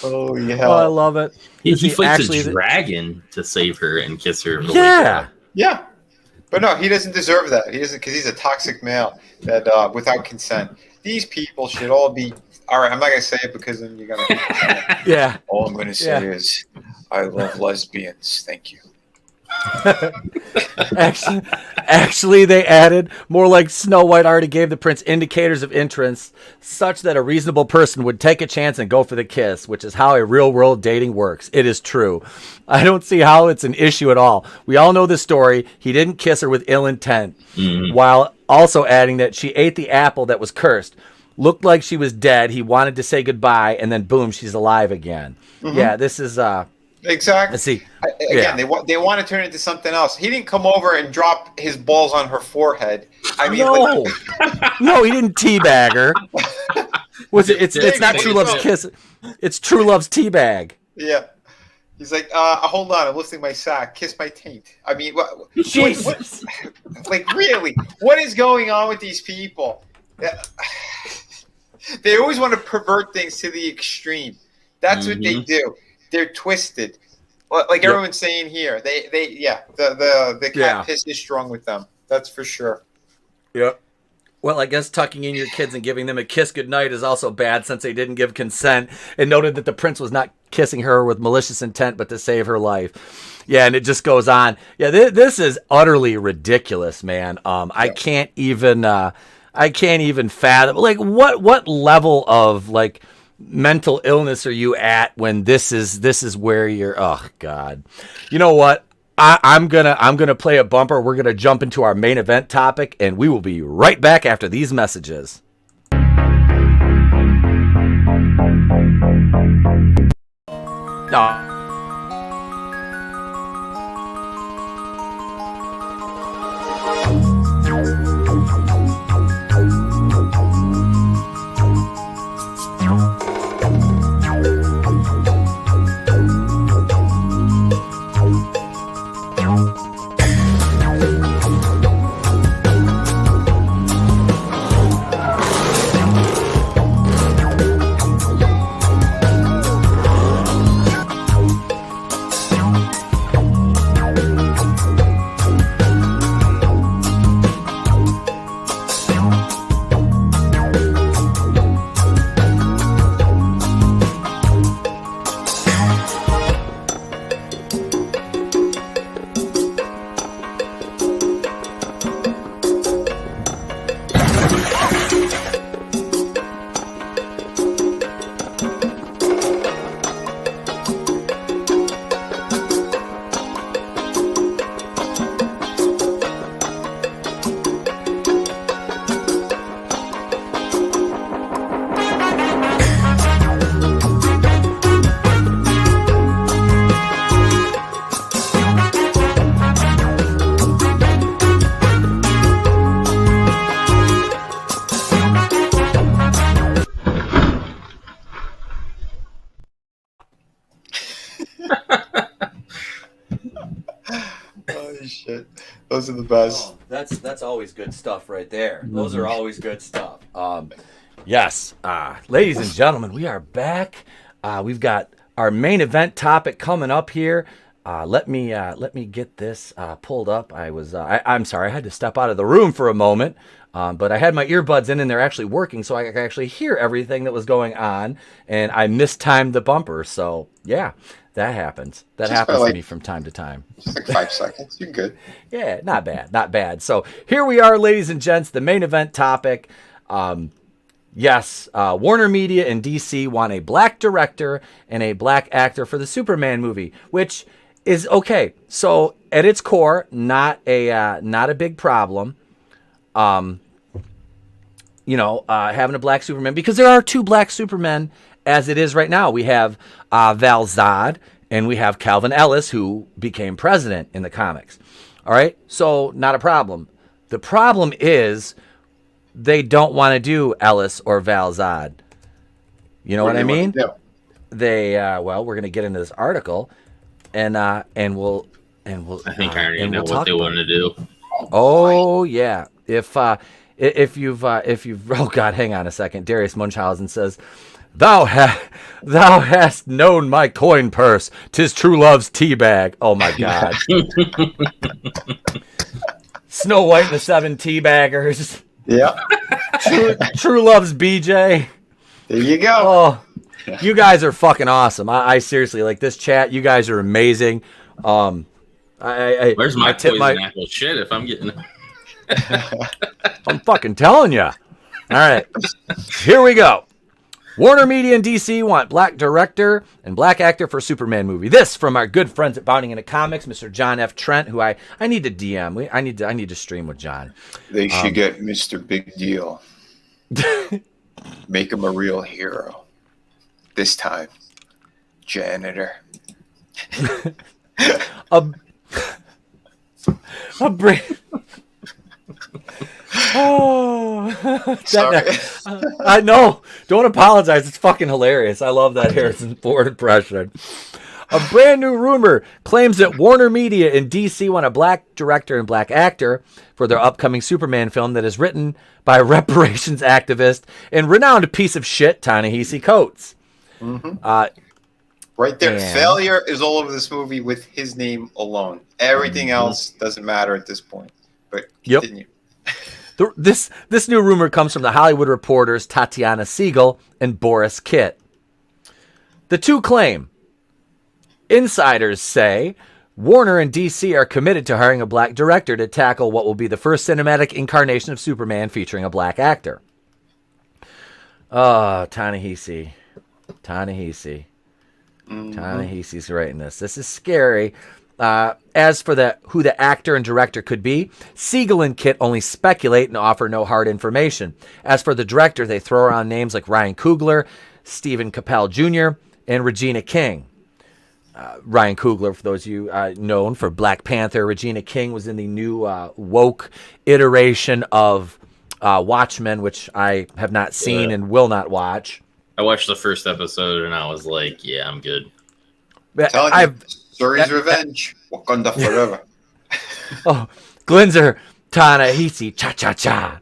Oh yeah. Oh, I love it. He fights a dragon to save her and kiss her. Yeah. Yeah. But no, he doesn't deserve that. He doesn't, because he's a toxic male that without consent. These people should all be. All right, I'm not gonna say it because then you're gonna. Yeah. All I'm gonna say is, I love lesbians. Thank you. Actually, they added more like Snow White already gave the prince indicators of interest, such that a reasonable person would take a chance and go for the kiss, which is how a real world dating works. It is true. I don't see how it's an issue at all. We all know the story. He didn't kiss her with ill intent, while also adding that she ate the apple that was cursed. Looked like she was dead. He wanted to say goodbye, and then boom, she's alive again. Yeah, this is exactly. Let's see. Again, they want to turn it into something else. He didn't come over and drop his balls on her forehead. I mean, no, he didn't teabag her. It's not True Love's kiss. It's True Love's teabag. Yeah. He's like, hold on, I'm lifting my sack. Kiss my taint. I mean, Jesus. Like, really? What is going on with these people? They always want to pervert things to the extreme. That's what they do. They're twisted. Like everyone's saying here. The cat piss is strong with them. That's for sure. Yep. Well, I guess tucking in your kids and giving them a kiss goodnight is also bad since they didn't give consent and noted that the prince was not kissing her with malicious intent but to save her life. Yeah, and it just goes on. Yeah, this is utterly ridiculous, man. I can't even fathom like what level of like mental illness are you at when this is where you're. Oh God, you know what? I'm gonna play a bumper. We're gonna jump into our main event topic, and we will be right back after these messages. No. Oh shit! Those are the best. Oh, that's always good stuff right there. Those are always good stuff. Yes, ladies and gentlemen, we are back. We've got our main event topic coming up here. Let me get this pulled up. I'm sorry, I had to step out of the room for a moment, but I had my earbuds in and they're actually working, so I could actually hear everything that was going on, and I mistimed the bumper. So yeah, that happens. That happens to me from time to time. Just like 5 seconds. You're good. Yeah, not bad, not bad. So here we are, ladies and gents, the main event topic. Yes, Warner Media and DC want a black director and a black actor for the Superman movie, which is okay. So at its core, not a big problem. Having a black Superman, because there are 2 black Supermen as it is right now. We have Val Zod and we have Calvin Ellis, who became president in the comics. All right, so not a problem. The problem is they don't want to do Ellis or Val Zod. You know what I mean? They we're going to get into this article, and we'll I think I already know what they want to do. Oh yeah, if you've oh god, hang on a second. Darius Munchausen says, Thou hast known my coin purse, 'tis true love's tea bag. Oh my god. Snow White and the 7 Teabaggers. Yeah. True Love's BJ. There you go. Oh, you guys are fucking awesome. I seriously, like, this chat, you guys are amazing. Where's my poison apple shit if I'm getting... I'm fucking telling you. All right. Here we go. Warner Media and DC want black director and black actor for Superman movie. This from our good friends at Bounding into Comics, Mr. John F. Trent, who I need to DM. I need to stream with John. They should get Mr. Big Deal. Make him a real hero. This time, janitor. a brain. Oh, sorry. I know. Don't apologize. It's fucking hilarious. I love that Harrison Ford impression. A brand new rumor claims that Warner Media and DC want a black director and black actor for their upcoming Superman film that is written by reparations activist and renowned piece of shit Ta-Nehisi Coates. Mm-hmm. Right there. Failure is all over this movie with his name alone. Everything else doesn't matter at this point. But continue. This new rumor comes from the Hollywood Reporter's Tatiana Siegel and Boris Kitt. The two claim, insiders say, Warner and DC are committed to hiring a black director to tackle what will be the first cinematic incarnation of Superman featuring a black actor. Oh, Ta-Nehisi. Ta-Nehisi's writing this. This is scary. As for who the actor and director could be, Siegel and Kitt only speculate and offer no hard information. As for the director, they throw around names like Ryan Coogler, Stephen Capel Jr., and Regina King. Ryan Coogler, for those of you known for Black Panther. Regina King was in the new woke iteration of Watchmen, which I have not seen and will not watch. I watched the first episode and I was like, yeah, I'm good. Story's revenge. Wakanda forever. Oh, Glinzer, Ta-Nehisi, cha-cha-cha.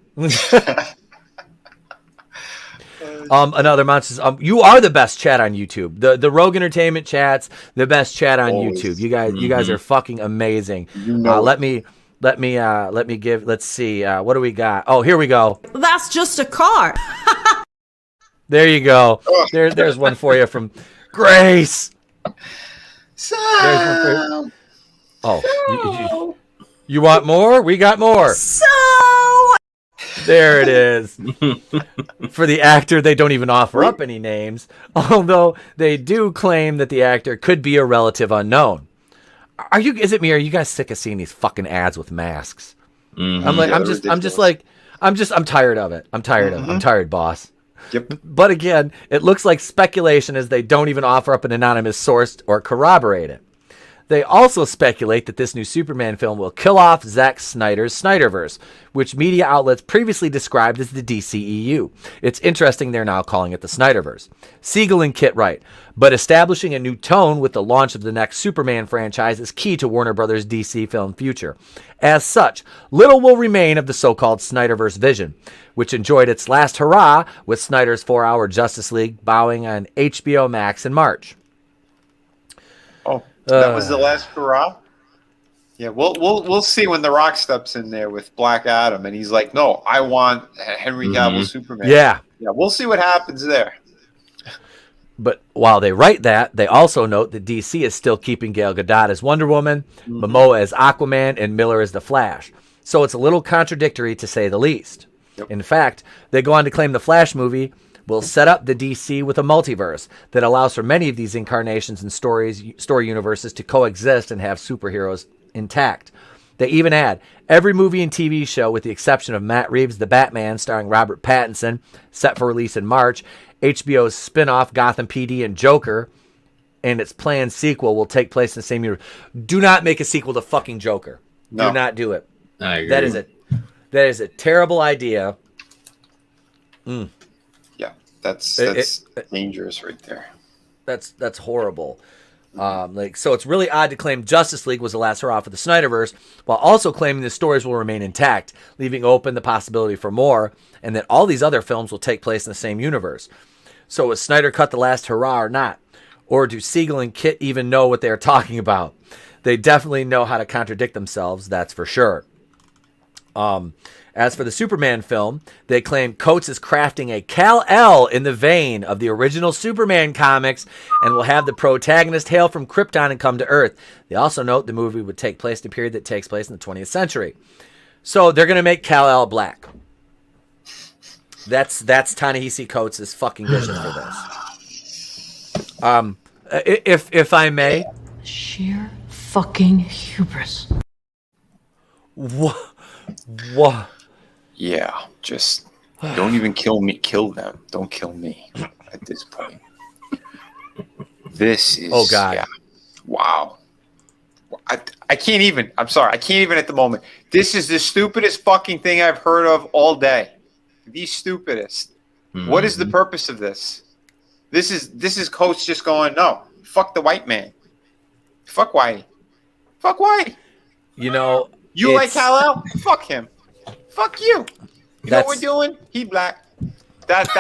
Another monsters. You are the best chat on YouTube. The Rogue Entertainment chats, the best chat on YouTube. You guys are fucking amazing. Let me give. Let's see. What do we got? Oh, here we go. That's just a car. There you go. There's one for you from Grace. So, you want more? We got more. So there it is. For the actor, they don't even offer up any names, although they do claim that the actor could be a relative unknown. Is it me? Are you guys sick of seeing these fucking ads with masks? Mm-hmm. I'm tired of it. I'm tired, boss. Yep. But again, it looks like speculation as they don't even offer up an anonymous source or corroborate it. They also speculate that this new Superman film will kill off Zack Snyder's Snyderverse, which media outlets previously described as the DCEU. It's interesting they're now calling it the Snyderverse. Siegel and Kit write, but establishing a new tone with the launch of the next Superman franchise is key to Warner Brothers' DC film future. As such, little will remain of the so-called Snyderverse vision, which enjoyed its last hurrah with Snyder's 4-hour Justice League bowing on HBO Max in March. Oh, that was the last hurrah? Yeah, we'll see when The Rock steps in there with Black Adam, and he's like, "No, I want Henry Cavill Superman." Yeah, we'll see what happens there. But while they write that, they also note that DC is still keeping Gal Gadot as Wonder Woman, Momoa as Aquaman, and Miller as the Flash. So it's a little contradictory to say the least. Yep. In fact, they go on to claim the Flash movie will set up the DC with a multiverse that allows for many of these incarnations and story universes to coexist and have superheroes intact. They even add every movie and TV show, with the exception of Matt Reeves' The Batman, starring Robert Pattinson, set for release in March, HBO's spin-off Gotham PD and Joker, and its planned sequel will take place in the same universe. Do not make a sequel to fucking Joker. No. Do not do it. I agree. That is a terrible idea. Yeah, that's dangerous right there. That's horrible. So it's really odd to claim Justice League was the last hurrah for the Snyderverse, while also claiming the stories will remain intact, leaving open the possibility for more, and that all these other films will take place in the same universe. So was Snyder cut the last hurrah or not? Or do Siegel and Kit even know what they're talking about? They definitely know how to contradict themselves, that's for sure. As for the Superman film, they claim Coates is crafting a Kal-El in the vein of the original Superman comics and will have the protagonist hail from Krypton and come to Earth. They also note the movie would take place in a period that takes place in the 20th century. So they're going to make Kal-El black. That's Ta-Nehisi Coates' fucking vision for this. If I may. Sheer fucking hubris. What? Yeah, just don't even kill me. Kill them. Don't kill me at this point. This is... Oh, God. Yeah, wow. I can't even. I'm sorry. I can't even at the moment. This is the stupidest fucking thing I've heard of all day. The stupidest. What is the purpose of this? This is Coates just going, no, fuck the white man. Fuck Whitey. Fuck Whitey. You know... You like Kal-El? Fuck him. Fuck you. You know what we're doing? He black. That's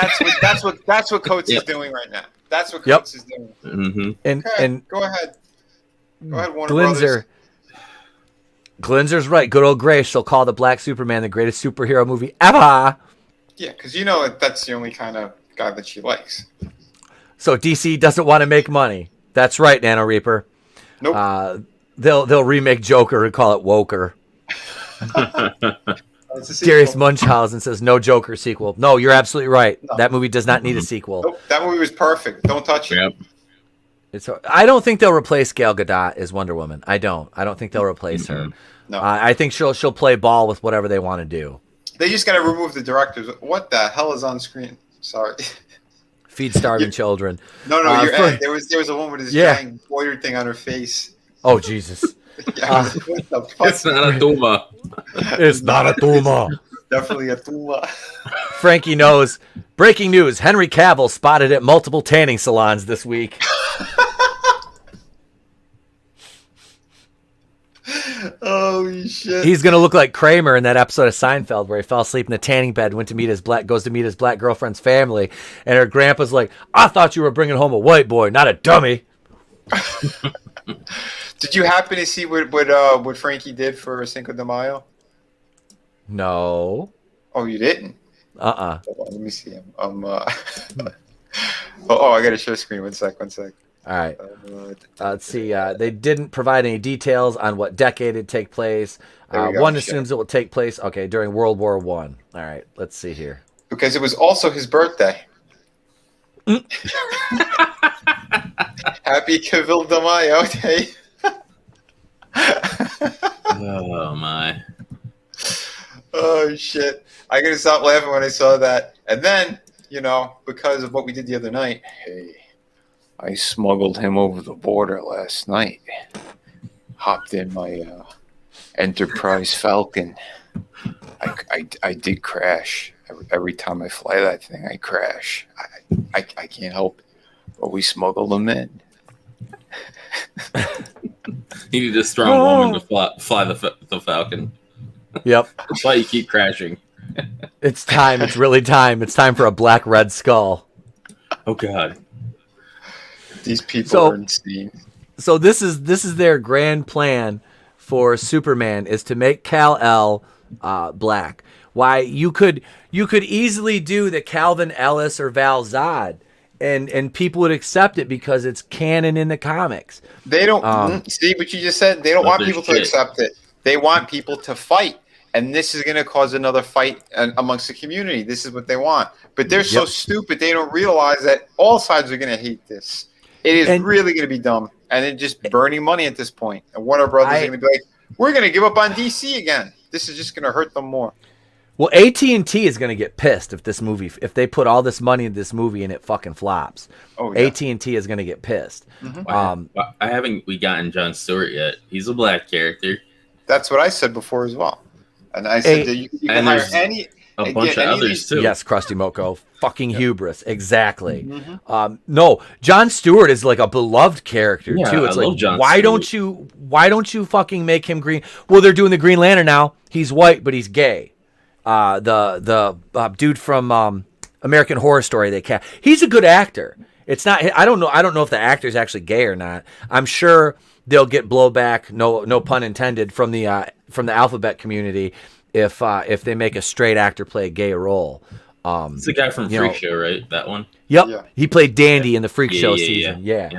what Coates is doing right now. That's what Coates is doing. Mm-hmm. And go ahead. Go ahead, Warner Brothers. Glinzer's right. Good old Grace shall call the Black Superman the greatest superhero movie ever. Yeah, because you know that's the only kind of guy that she likes. So DC doesn't want to make money. That's right, Nano Reaper. Nope. They'll remake Joker and call it Woker. Darius Munchausen says no Joker sequel. No, you're absolutely right. No. That movie does not need a sequel. Nope, that movie was perfect. Don't touch it. I don't think they'll replace Gal Gadot as Wonder Woman. I don't think they'll replace her. No. I think she'll play ball with whatever they want to do. They just got to remove the directors. What the hell is on screen? Sorry. Feed starving children. No, there was a woman with this giant embroidered thing on her face. Oh Jesus. It's not a tumor. It's not a tumor. Definitely a tumor. Frankie knows. Breaking news: Henry Cavill spotted at multiple tanning salons this week. Holy shit! He's gonna look like Kramer in that episode of Seinfeld where he fell asleep in the tanning bed, goes to meet his black girlfriend's family, and her grandpa's like, "I thought you were bringing home a white boy, not a dummy." Did you happen to see what Frankie did for Cinco de Mayo? No. Oh, you didn't? Hold on, let me see him. I got to share screen. One sec. All right. Let's see. They didn't provide any details on what decade it'd take place. One assumes it will take place, during World War I. All right. Let's see here. Because it was also his birthday. Happy Cavill de Mayo Day. Oh, my. Oh, shit. I gotta stop laughing when I saw that. And then, because of what we did the other night. Hey, I smuggled him over the border last night. hopped in my Enterprise Falcon. I did crash. Every time I fly that thing, I crash. I can't help it. But we smuggle them in. You need a strong woman to fly the Falcon. Yep. That's why you keep crashing. It's time. It's really time. It's time for a black red skull. Oh God. These people are insane. So this is their grand plan for Superman, is to make Kal-El black. Why, you could easily do the Calvin Ellis or Val Zod, and people would accept it because it's canon in the comics. They don't see what you just said. They don't want people to accept it. They want people to fight, and this is going to cause another fight amongst the community. This is what they want, but they're so stupid they don't realize that all sides are going to hate this. It is really going to be dumb, and it's just burning money at this point. And Warner Brothers are going to be like, "We're going to give up on DC again." This is just going to hurt them more. Well, AT&T is going to get pissed if they put all this money in this movie and it fucking flops. Oh, yeah. AT&T is going to get pissed. Mm-hmm. We gotten Jon Stewart yet. He's a black character. That's what I said before as well. And I said that you can hire a bunch of others too. Yes, Krusty Moko. Fucking hubris. Exactly. Mm-hmm. No, Jon Stewart is like a beloved character too. It's like, why don't you fucking make him green? Well, they're doing the Green Lantern now. He's white, but he's gay. The dude from American Horror Story, he's a good actor. It's not. I don't know if the actor's actually gay or not. I'm sure they'll get blowback. No pun intended from the alphabet community if they make a straight actor play a gay role. It's the guy from Freak Show, right? That one. Yep. Yeah. He played Dandy in the Freak Show season. Yeah.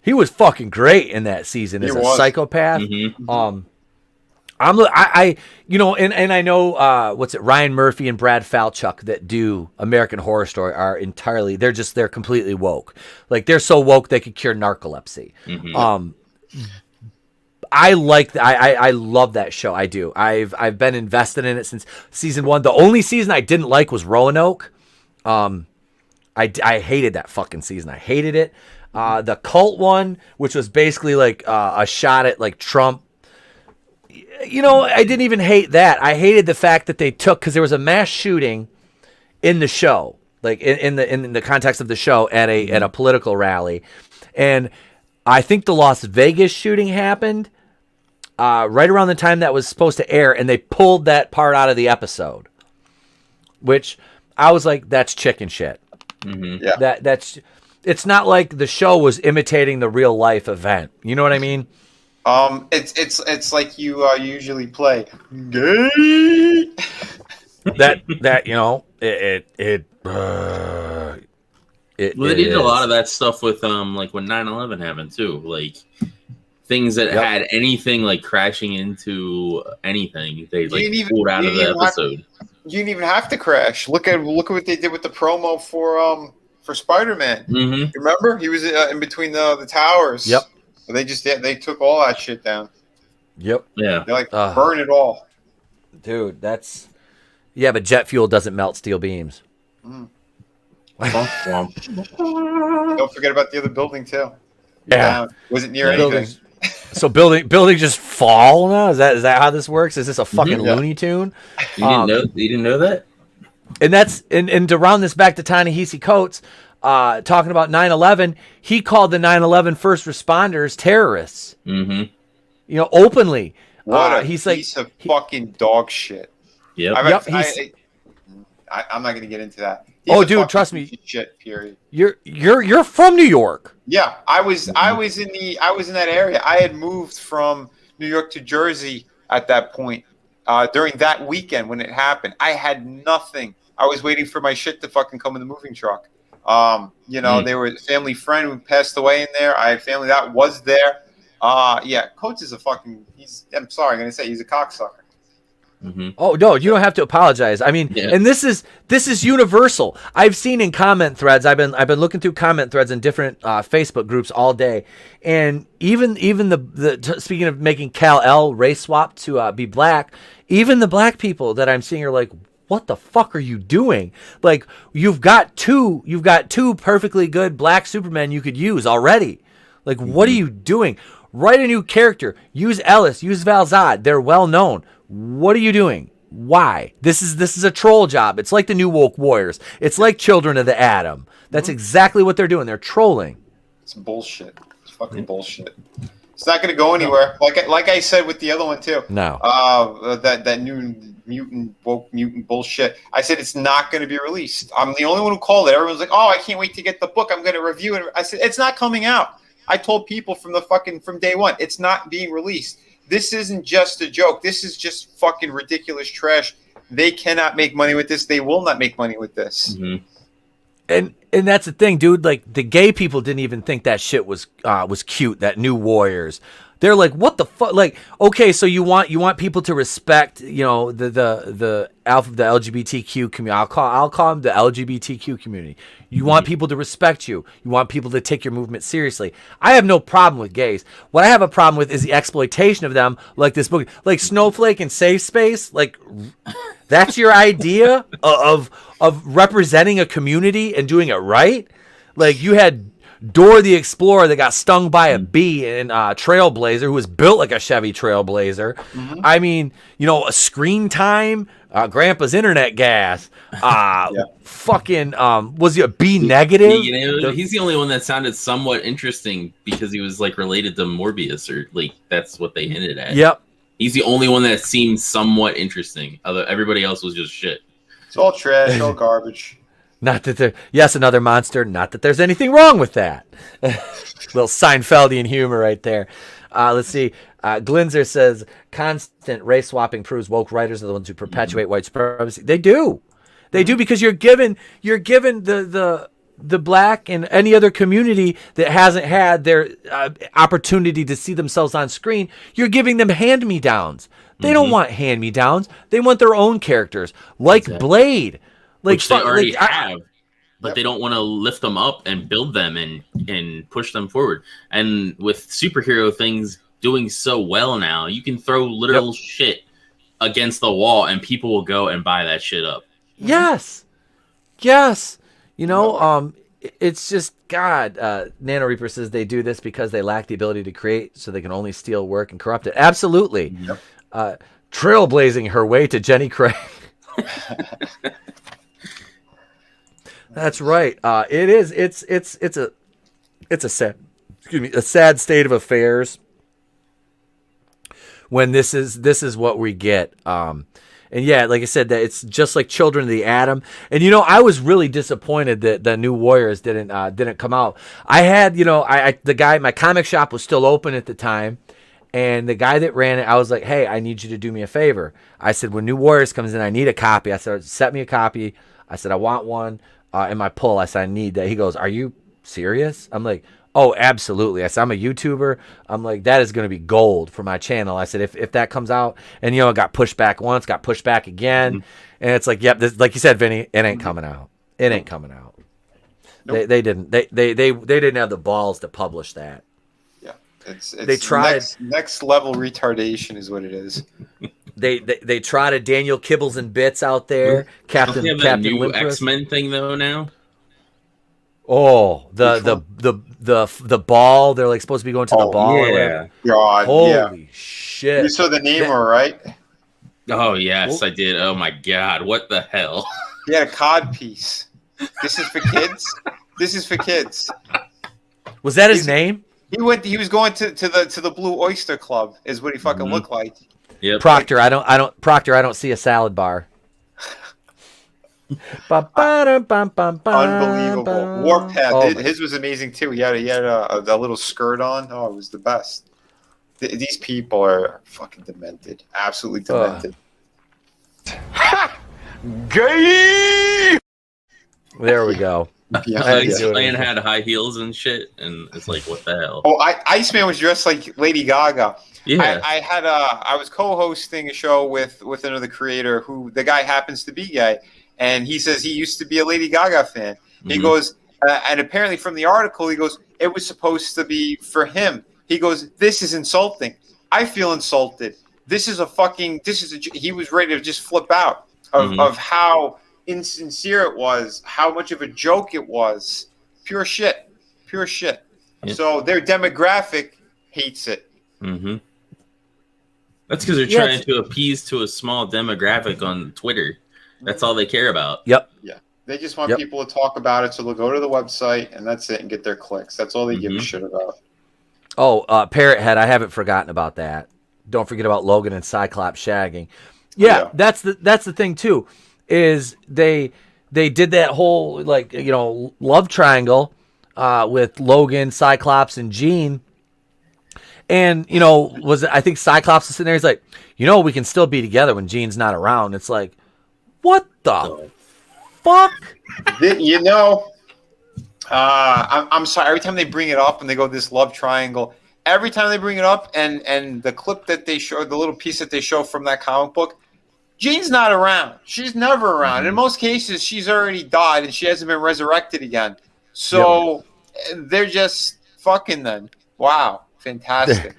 He was fucking great in that season as a psychopath. Mm-hmm. I know Ryan Murphy and Brad Falchuk that do American Horror Story are entirely, they're completely woke. Like, they're so woke they could cure narcolepsy. Mm-hmm. I love that show. I do. I've been invested in it since season 1. The only season I didn't like was Roanoke. I hated that fucking season. I hated it. The cult one, which was basically like a shot at like Trump. I didn't even hate that. I hated the fact that they took, because there was a mass shooting in the show, like in the context of the show at a political rally, and I think the Las Vegas shooting happened right around the time that was supposed to air, and they pulled that part out of the episode, which I was like, that's chicken shit. Mm-hmm. Yeah, it's not like the show was imitating the real life event. You know what I mean? It's like you usually play gay. They did a lot of that stuff with like when 9/11 happened too, like things that had anything like crashing into anything. They like pulled out of the episode. You didn't even have to crash. Look at what they did with the promo for Spider-Man. Mm-hmm. Remember, he was in between the towers. Yep. They took all that shit down. Yep. Yeah. They burn it all. Dude, but jet fuel doesn't melt steel beams. Mm. Don't forget about the other building too. Yeah. Wasn't near anything. So building just fall now? Is that how this works? Is this a fucking Looney Tune? You didn't know that? And that's and to round this back to Ta-Nehisi Coates, talking about 9/11, he called the 9/11 first responders terrorists. Mm-hmm. Openly. What a he's piece of fucking dog shit. Yep. I'm not going to get into that. Dude, trust me. Shit. Period. You're from New York. Yeah, I was in that area. I had moved from New York to Jersey at that point. During that weekend when it happened, I had nothing. I was waiting for my shit to fucking come in the moving truck. They were a family friend who passed away in there. I had family that was there. Coates is I'm sorry, I'm going to say he's a cocksucker. Mm-hmm. Oh no, you don't have to apologize. I mean, and this is universal. I've seen in comment threads. I've been looking through comment threads in different Facebook groups all day, and even the speaking of making Kal-El race swap to be black, even the black people that I'm seeing are like, what the fuck are you doing? Like, you've got two perfectly good black Supermen you could use already. Like, what are you doing? Write a new character. Use Ellis. Use Valzad. They're well known. What are you doing? Why? This is a troll job. It's like the New Woke Warriors. It's like Children of the Atom. That's exactly what they're doing. They're trolling. It's bullshit. It's fucking bullshit. It's not going to go anywhere. Like I said with the other one too. No. That new woke mutant bullshit. I said it's not going to be released. I'm the only one who called it. Everyone's like, "Oh, I can't wait to get the book. I'm going to review it." I said it's not coming out. I told people from day one, it's not being released. This isn't just a joke. This is just fucking ridiculous trash. They cannot make money with this. They will not make money with this. Mm-hmm. And that's the thing, dude. Like, the gay people didn't even think that shit was cute. That New Warriors, they're like, what the fuck? Like, okay, so you want people to respect, you know, the LGBTQ community. I'll call them the LGBTQ community. You want people to respect you. You want people to take your movement seriously. I have no problem with gays. What I have a problem with is the exploitation of them, like this book, like Snowflake and Safe Space. Like, that's your idea of representing a community and doing it right? Like, you had Dora the Explorer that got stung by a bee in Trailblazer, who was built like a Chevy Trailblazer. Mm-hmm. I mean, you know, a Screen Time, Grandpa's internet gas, fucking, was he a B negative? He's the only one that sounded somewhat interesting because he was like related to Morbius, or like that's what they hinted at. Yep. He's the only one that seemed somewhat interesting. Everybody else was just shit. It's all trash, all garbage. Not that there, yes, another monster. Not that there's anything wrong with that. Little Seinfeldian humor right there. Let's see. Glinzer says, constant race swapping proves woke writers are the ones who perpetuate white supremacy. They do. They do, because you're given the black and any other community that hasn't had their opportunity to see themselves on screen, you're giving them hand-me-downs. They don't want hand-me-downs. They want their own characters, like Blade. Like, which they already have, but they don't want to lift them up and build them and push them forward. And with superhero things doing so well now, you can throw literal shit against the wall and people will go and buy that shit up. Yes. Yes. You know, it's just, God, Nano Reaper says they do this because they lack the ability to create, so they can only steal work and corrupt it. Absolutely. Yep. Trailblazing her way to Jenny Craig. That's right. It is. It's a sad state of affairs when this is what we get. And yeah, like I said, that it's just like Children of the Atom. And you know, I was really disappointed that the New Warriors didn't come out. I had, you know, my comic shop was still open at the time. And the guy that ran it, I was like, hey, I need you to do me a favor. I said, when New Warriors comes in, I need a copy. I said, set me a copy. I said, I want one in my pull. I said, I need that. He goes, are you serious? I'm like, oh, absolutely. I said, I'm a YouTuber. I'm like, that is going to be gold for my channel. I said, if that comes out, and, you know, it got pushed back once, got pushed back again. Mm-hmm. And it's like, yep, this, like you said, Vinny, it ain't coming out. It ain't coming out. Nope. They didn't have the balls to publish that. It's they tried next level retardation is what it is. They trotted Daniel Kibbles and Bits out there. Captain new Limpress. X-Men thing though now. Oh, the ball. They're like supposed to be going to the ball. Yeah. God, holy shit! You saw the name, all right? Oh yes, I did. Oh my god, what the hell? He had a cod piece. This is for kids. This is for kids. Was that his name? He was going to the Blue Oyster Club, is what he fucking looked like. Yeah, Proctor. I don't see a salad bar. Unbelievable. Warpath. His was amazing too. He had a little skirt on. Oh, it was the best. These people are fucking demented. Absolutely demented. Gay. There we go. Yeah, Iceman had high heels and shit, and it's like, what the hell? Oh, Iceman was dressed like Lady Gaga. Yeah, I was co-hosting a show with another creator who the guy happens to be gay, and he says he used to be a Lady Gaga fan. He goes, and apparently from the article, he goes, it was supposed to be for him. He goes, this is insulting. I feel insulted. He was ready to just flip out of how insincere it was, how much of a joke it was. Pure shit. So their demographic hates it. Mm-hmm. That's because they're trying to appease to a small demographic on Twitter. That's all they care about. Yep. Yeah. They just want people to talk about it, so they'll go to the website, and that's it, and get their clicks. That's all they give a shit about. Oh, Parrot Head, I haven't forgotten about that. Don't forget about Logan and Cyclops shagging. Yeah, that's the thing too, is they did that whole love triangle with Logan, Cyclops, and Jean. And I think Cyclops is sitting there, he's like, we can still be together when Jean's not around. It's like, what the fuck? I'm sorry. Every time they bring it up and they go this love triangle, every time they bring it up and the clip that they show, the little piece that they show from that comic book, Jean's not around. She's never around. In most cases, she's already died and she hasn't been resurrected again. So they're just fucking then. Wow, fantastic.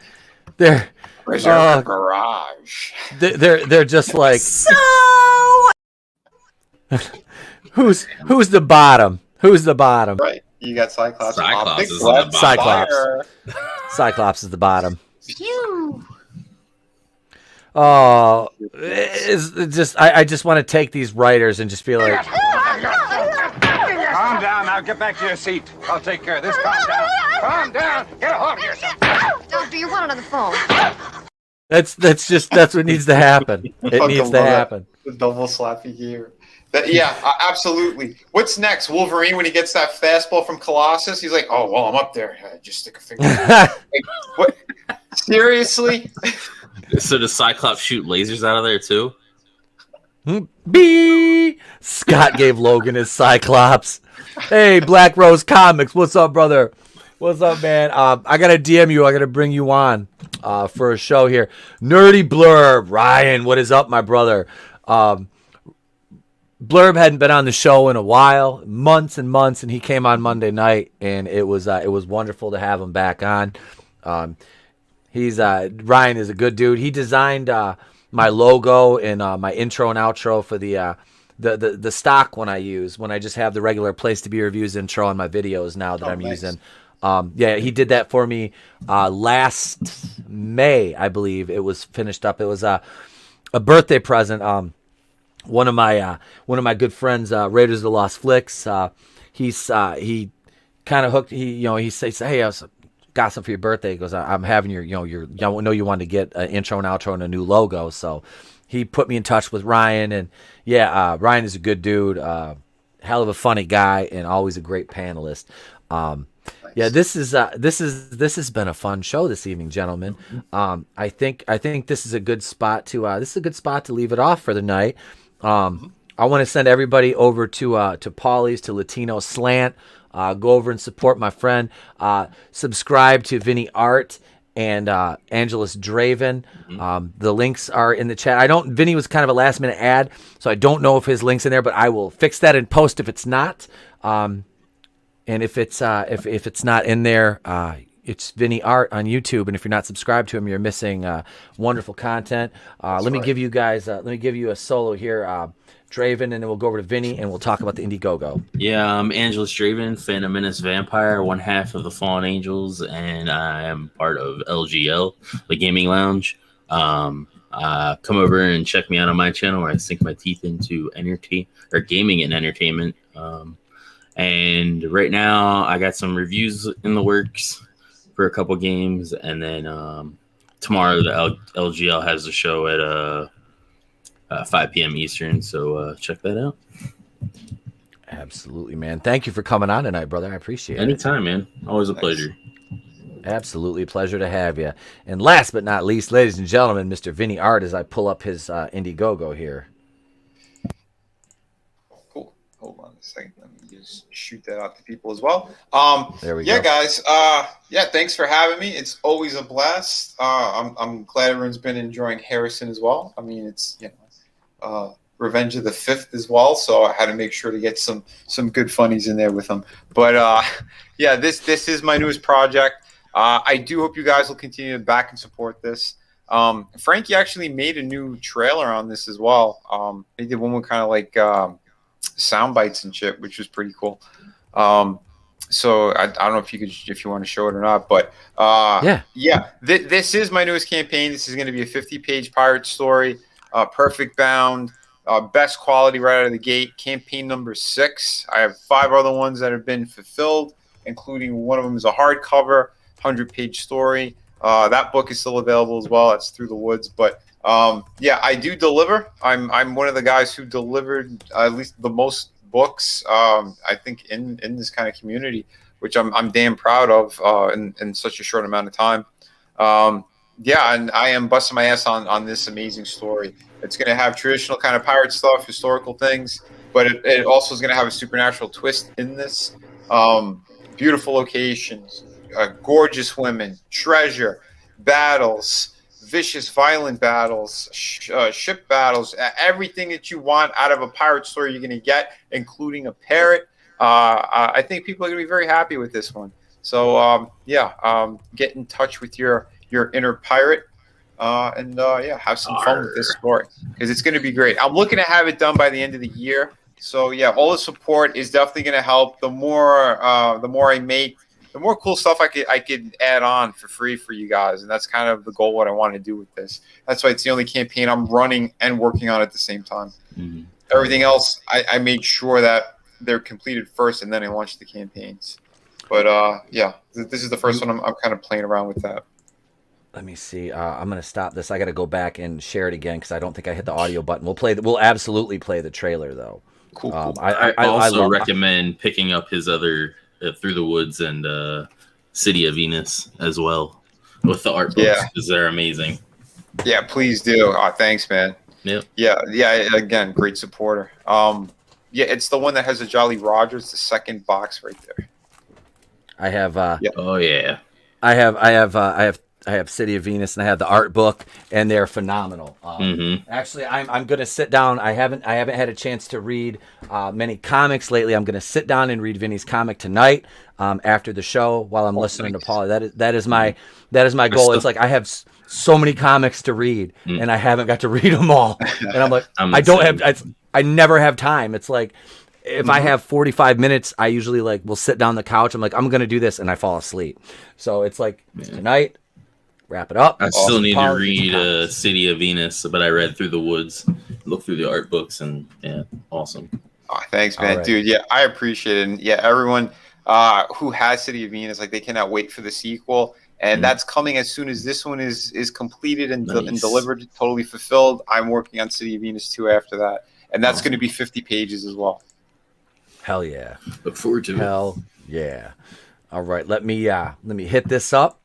They're garage. They're just like who's the bottom? Who's the bottom? Right. You got Cyclops. Cyclops is on the bottom. Cyclops is the bottom. Phew. Oh, it's just I just want to take these writers and just be like, calm down. Now get back to your seat. I'll take care of this. Calm down. Calm down. Get a hold of yourself. Doctor, you want it on the phone. that's what needs to happen. It needs to happen. The double slappy here. Absolutely. What's next? Wolverine, when he gets that fastball from Colossus, he's like, "Oh, well, I'm up there. Just stick a finger." What? Seriously? So does Cyclops shoot lasers out of there too? Scott gave Logan his Cyclops. Hey, Black Rose Comics, what's up, brother? What's up, man? I gotta DM you. I gotta bring you on for a show here. Nerdy Blurb, Ryan, what is up, my brother? Blurb hadn't been on the show in a while, months and months, and he came on Monday night, and it was wonderful to have him back on. Ryan is a good dude. He designed my logo and my intro and outro for the stock one I use when I just have the regular Place to Be Reviews intro on my videos now that I'm using. He did that for me last May, I believe. It was finished up. It was a birthday present. One of my good friends, Raiders of the Lost Flicks, he kind of hooked. He says, "Hey, I got something for your birthday." He goes, "I'm having I know you wanted to get an intro and outro and a new logo." So he put me in touch with Ryan, and Ryan is a good dude, hell of a funny guy, and always a great panelist. Nice. This has been a fun show this evening, gentlemen. I think this is a good spot to leave it off for the night. I want to send everybody over to Paulie-Latino Slant. Go over and support my friend. Subscribe to Vinny Art and AngelousDraven. The links are in the chat. Vinny was kind of a last minute ad, so I don't know if his link's in there, but I will fix that in post if it's not. And if it's not in there, it's Vinny Art on YouTube. And if you're not subscribed to him, you're missing wonderful content. Let me give you a solo here, Draven, and then we'll go over to Vinny and we'll talk about the Indiegogo. Yeah, I'm AngelousDraven, Phantom Menace Vampire, one half of the Fallen Angels, and I am part of LGL, the Gaming Lounge. Come over and check me out on my channel where I sink my teeth into gaming and entertainment. And right now I got some reviews in the works for a couple games, and then tomorrow the LGL has a show at 5 p.m. Eastern, so check that out. Absolutely, man. Thank you for coming on tonight, brother. I appreciate it. Anytime, man. Always a pleasure. Absolutely a pleasure to have you. And last but not least, ladies and gentlemen, Mr. Vinny Art, as I pull up his Indiegogo here. Cool. Hold on a second. Let me just shoot that out to people as well. There we go. Yeah, guys. Thanks for having me. It's always a blast. I'm glad everyone's been enjoying Harrison as well. I mean, it's Revenge of the Fifth as well, so I had to make sure to get some good funnies in there with them. But this is my newest project. I do hope you guys will continue to back and support this. Frankie actually made a new trailer on this as well. He did one with kind of like sound bites and shit, which was pretty cool. So I don't know if you want to show it or not, but this is my newest campaign. This is going to be a 50-page pirate story, perfect bound, best quality right out of the gate. Campaign number 6. I have 5 other ones that have been fulfilled, including one of them is a hardcover, 100-page story. That book is still available as well. That's Through the Woods, but I do deliver. I'm one of the guys who delivered at least the most books, I think, in this kind of community, which I'm damn proud of in such a short amount of time. And I am busting my ass on this amazing story. It's going to have traditional kind of pirate stuff, historical things, but it also is going to have a supernatural twist in this. Beautiful locations, gorgeous women, treasure, battles, vicious, violent battles, ship battles, everything that you want out of a pirate story you're going to get, including a parrot. I think people are going to be very happy with this one. So, get in touch with your inner pirate and have some fun with this story because it's going to be great. I'm looking to have it done by the end of the year. So, all the support is definitely going to help. The more I make, the more cool stuff I could add on for free for you guys, and that's kind of the goal. What I want to do with this. That's why it's the only campaign I'm running and working on at the same time. Mm-hmm. Everything else, I made sure that they're completed first, and then I launched the campaigns. But this is the first one. I'm kind of playing around with that. Let me see. I'm gonna stop this. I got to go back and share it again because I don't think I hit the audio button. We'll absolutely play the trailer though. Cool. I also recommend picking up his other. Through the Woods and City of Venus as well with the art books because they're amazing. Yeah, please do. Thanks, man. Yep. Yeah. Again, great supporter. It's the one that has a Jolly Rogers, the second box right there. I have. Oh yeah. I have City of Venus and I have the art book and they're phenomenal. Actually, I'm going to sit down. I haven't had a chance to read many comics lately. I'm going to sit down and read Vinny's comic tonight after the show while I'm listening to Paulie. That is my goal. It's like I have so many comics to read and I haven't got to read them all. And I'm like, I never have time. It's like if I have 45 minutes, I usually will sit down on the couch. I'm like, I'm going to do this and I fall asleep. So it's like tonight. Wrap it up. I still need to read City of Venus, but I read Through the Woods, look through the art books, and awesome. Thanks, man. Right. Dude, I appreciate it. And everyone who has City of Venus, they cannot wait for the sequel. And that's coming as soon as this one is completed and delivered, totally fulfilled. I'm working on City of Venus 2 after that. And that's going to be 50 pages as well. Hell yeah. Look forward to it. Hell yeah. All right, let me hit this up.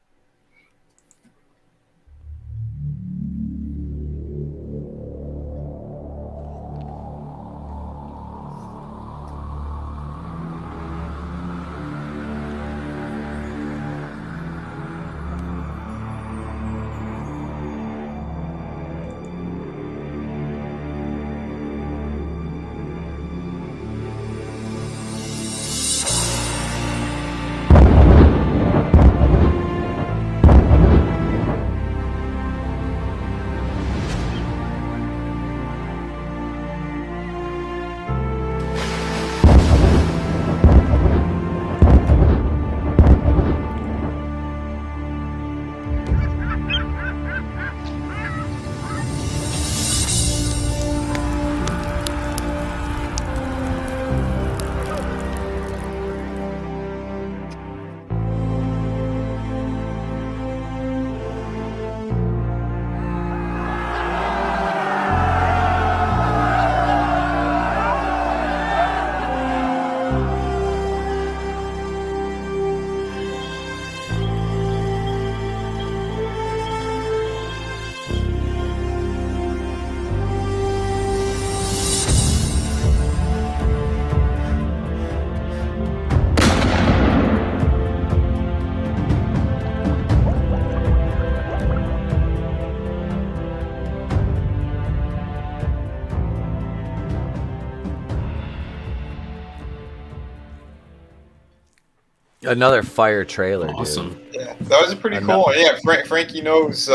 Another fire trailer, awesome. Dude. Yeah, that was pretty cool. Yeah, Frankie knows.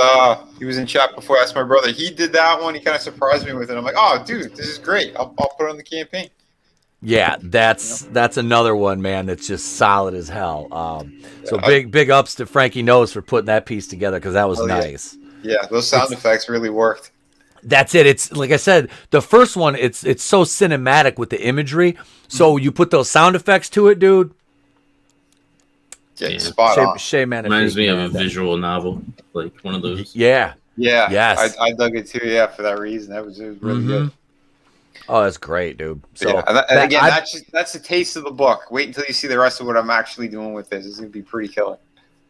He was in chat before. I asked my brother. He did that one. He kind of surprised me with it. I'm like, oh, dude, this is great. I'll put it on the campaign. Yeah, that's another one, man. That's just solid as hell. So big ups to Frankie Knows for putting that piece together because that was nice. Yeah, those sound effects really worked. That's it. It's like I said, the first one. It's so cinematic with the imagery. So you put those sound effects to it, dude. Yeah, spot on. Shay Man reminds me of a visual novel, like one of those. Yeah. Yes. I dug it too. Yeah, for that reason, it was really good. Oh, that's great, dude. So yeah, and again, that's the taste of the book. Wait until you see the rest of what I'm actually doing with this. It's gonna be pretty killer.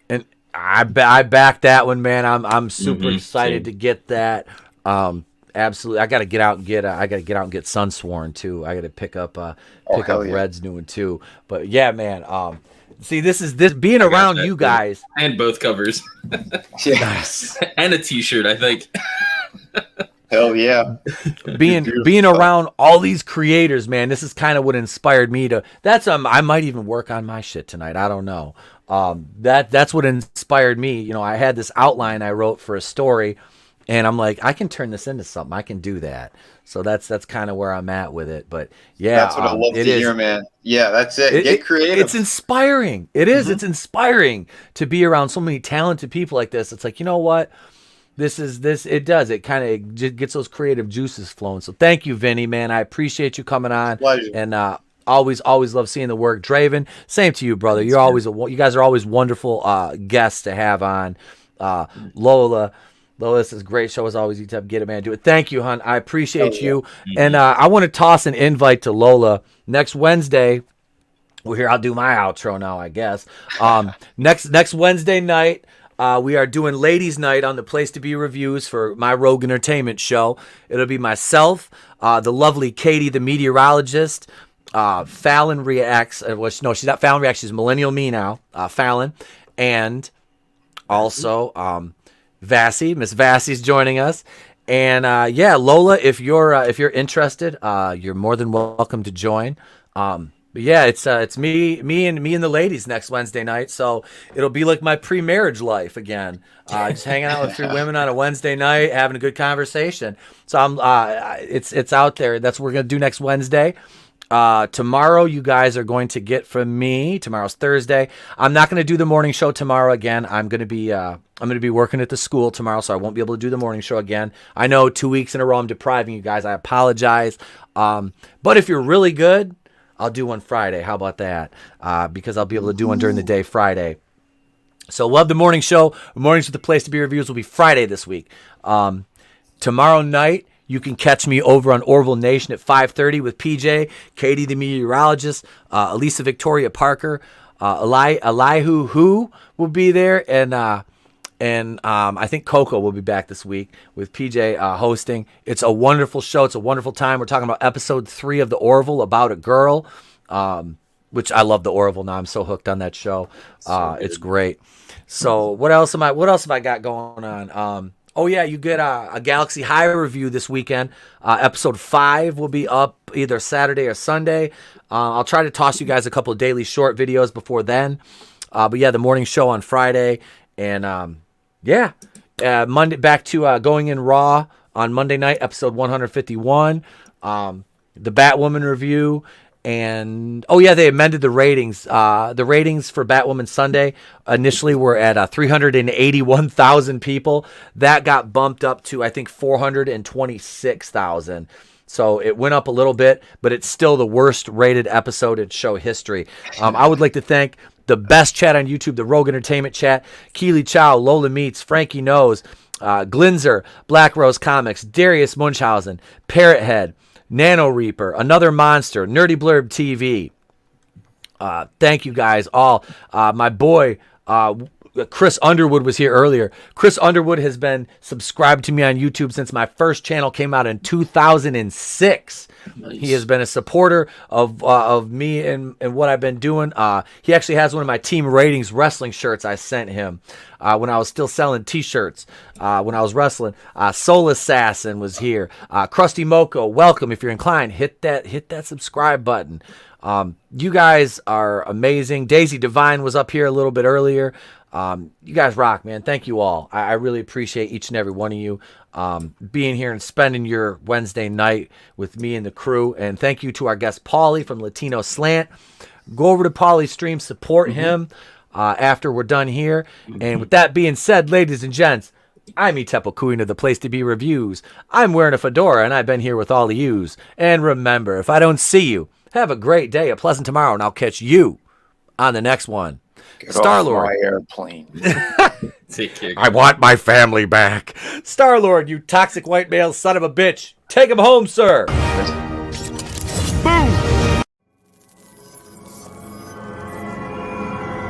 And I back that one, man. I'm super excited to get that. Absolutely. I got to get out and get Sunsworn too. I got to pick up Red's new one too. But yeah, man. See, this being around you guys and both covers. Yes. And a T-shirt, I think. Hell yeah. Being around all these creators, man, this is kind of what inspired me to. That's I might even work on my shit tonight. I don't know. That's what inspired me. You know, I had this outline I wrote for a story, and I'm like, I can turn this into something. I can do that. So that's kind of where I'm at with it. But yeah, that's what I love to hear, man. Yeah, that's it. Get creative. It's inspiring. It is. It's inspiring to be around so many talented people like this. It's like, you know what? It does. It kind of gets those creative juices flowing. So thank you, Vinny, man. I appreciate you coming on. Pleasure. And always love seeing the work. Draven, same to you, brother. You guys are always wonderful guests to have on. Lola, this is a great show as always. You get it, man. Do it. Thank you, hon. I appreciate you. And I want to toss an invite to Lola next Wednesday. Well, here, I'll do my outro now, I guess. Next Wednesday night, we are doing Ladies Night on the Place to Be Reviews for my Rogue Entertainment show. It'll be myself, the lovely Katie, the meteorologist, Fallon Reacts. No, she's not Fallon Reacts. She's Millennial Me now, Fallon. And also Vassy. Miss Vassy's joining us. And Lola, if you're interested, you're more than welcome to join. But yeah, it's me and the ladies next Wednesday night. So it'll be like my pre-marriage life again. Just hanging out with 3 women on a Wednesday night, having a good conversation. So it's out there. That's what we're gonna do next Wednesday. Tomorrow, you guys are going to get from me. Tomorrow's Thursday. I'm not gonna do the morning show tomorrow again. I'm gonna be working at the school tomorrow, so I won't be able to do the morning show again. I know 2 weeks in a row I'm depriving you guys. I apologize. But if you're really good, I'll do one Friday. How about that? Because I'll be able to do one during the day Friday. So love the morning show. Mornings with the Place to Be Reviews will be Friday this week. Tomorrow night, you can catch me over on Orville Nation at 5:30 with PJ, Katie the meteorologist, Elisa Victoria Parker, Elihu Who will be there, and I think Coco will be back this week with PJ hosting. It's a wonderful show. It's a wonderful time. We're talking about episode 3 of the Orville, about a girl, which I love the Orville now. I'm so hooked on that show. It's great. So what else have I got going on? You get a Galaxy High review this weekend. Episode 5 will be up either Saturday or Sunday. I'll try to toss you guys a couple of daily short videos before then. But yeah, the morning show on Friday. And Monday back to Going in Raw on Monday night, episode 151. The Batwoman review. And they amended the ratings. The ratings for Batwoman Sunday initially were at 381,000 people. That got bumped up to, I think, 426,000. So it went up a little bit, but it's still the worst rated episode in show history. I would like to thank the best chat on YouTube, the Rogue Entertainment chat, Keely Chow, Lola Meets, Frankie Knows, Glinzer, Black Rose Comics, Darius Munchausen, Parrothead, Nano Reaper, Another Monster, Nerdy Blurb TV. Thank you guys all. My boy, Chris Underwood was here earlier. Chris Underwood has been subscribed to me on YouTube since my first channel came out in 2006. Nice. He has been a supporter of me and what I've been doing. He actually has one of my Team Ratings wrestling shirts I sent him when I was still selling t-shirts when I was wrestling. Soul Assassin was here. Krusty Moko, welcome. If you're inclined, hit that subscribe button. You guys are amazing. Daisy Divine was up here a little bit earlier. You guys rock, man. Thank you all. I really appreciate each and every one of you being here and spending your Wednesday night with me and the crew. And thank you to our guest Paulie from Latino Slant. Go over to Paulie's stream, support him after we're done here. And with that being said, ladies and gents, I'm Etepo Queen of the Place to Be Reviews. I'm wearing a fedora, and I've been here with all of yous. And remember, if I don't see you, have a great day, a pleasant tomorrow, and I'll catch you on the next one. Star-Lord. My airplane. Take care. I want my family back. Star-Lord, you toxic white male son of a bitch. Take him home, sir.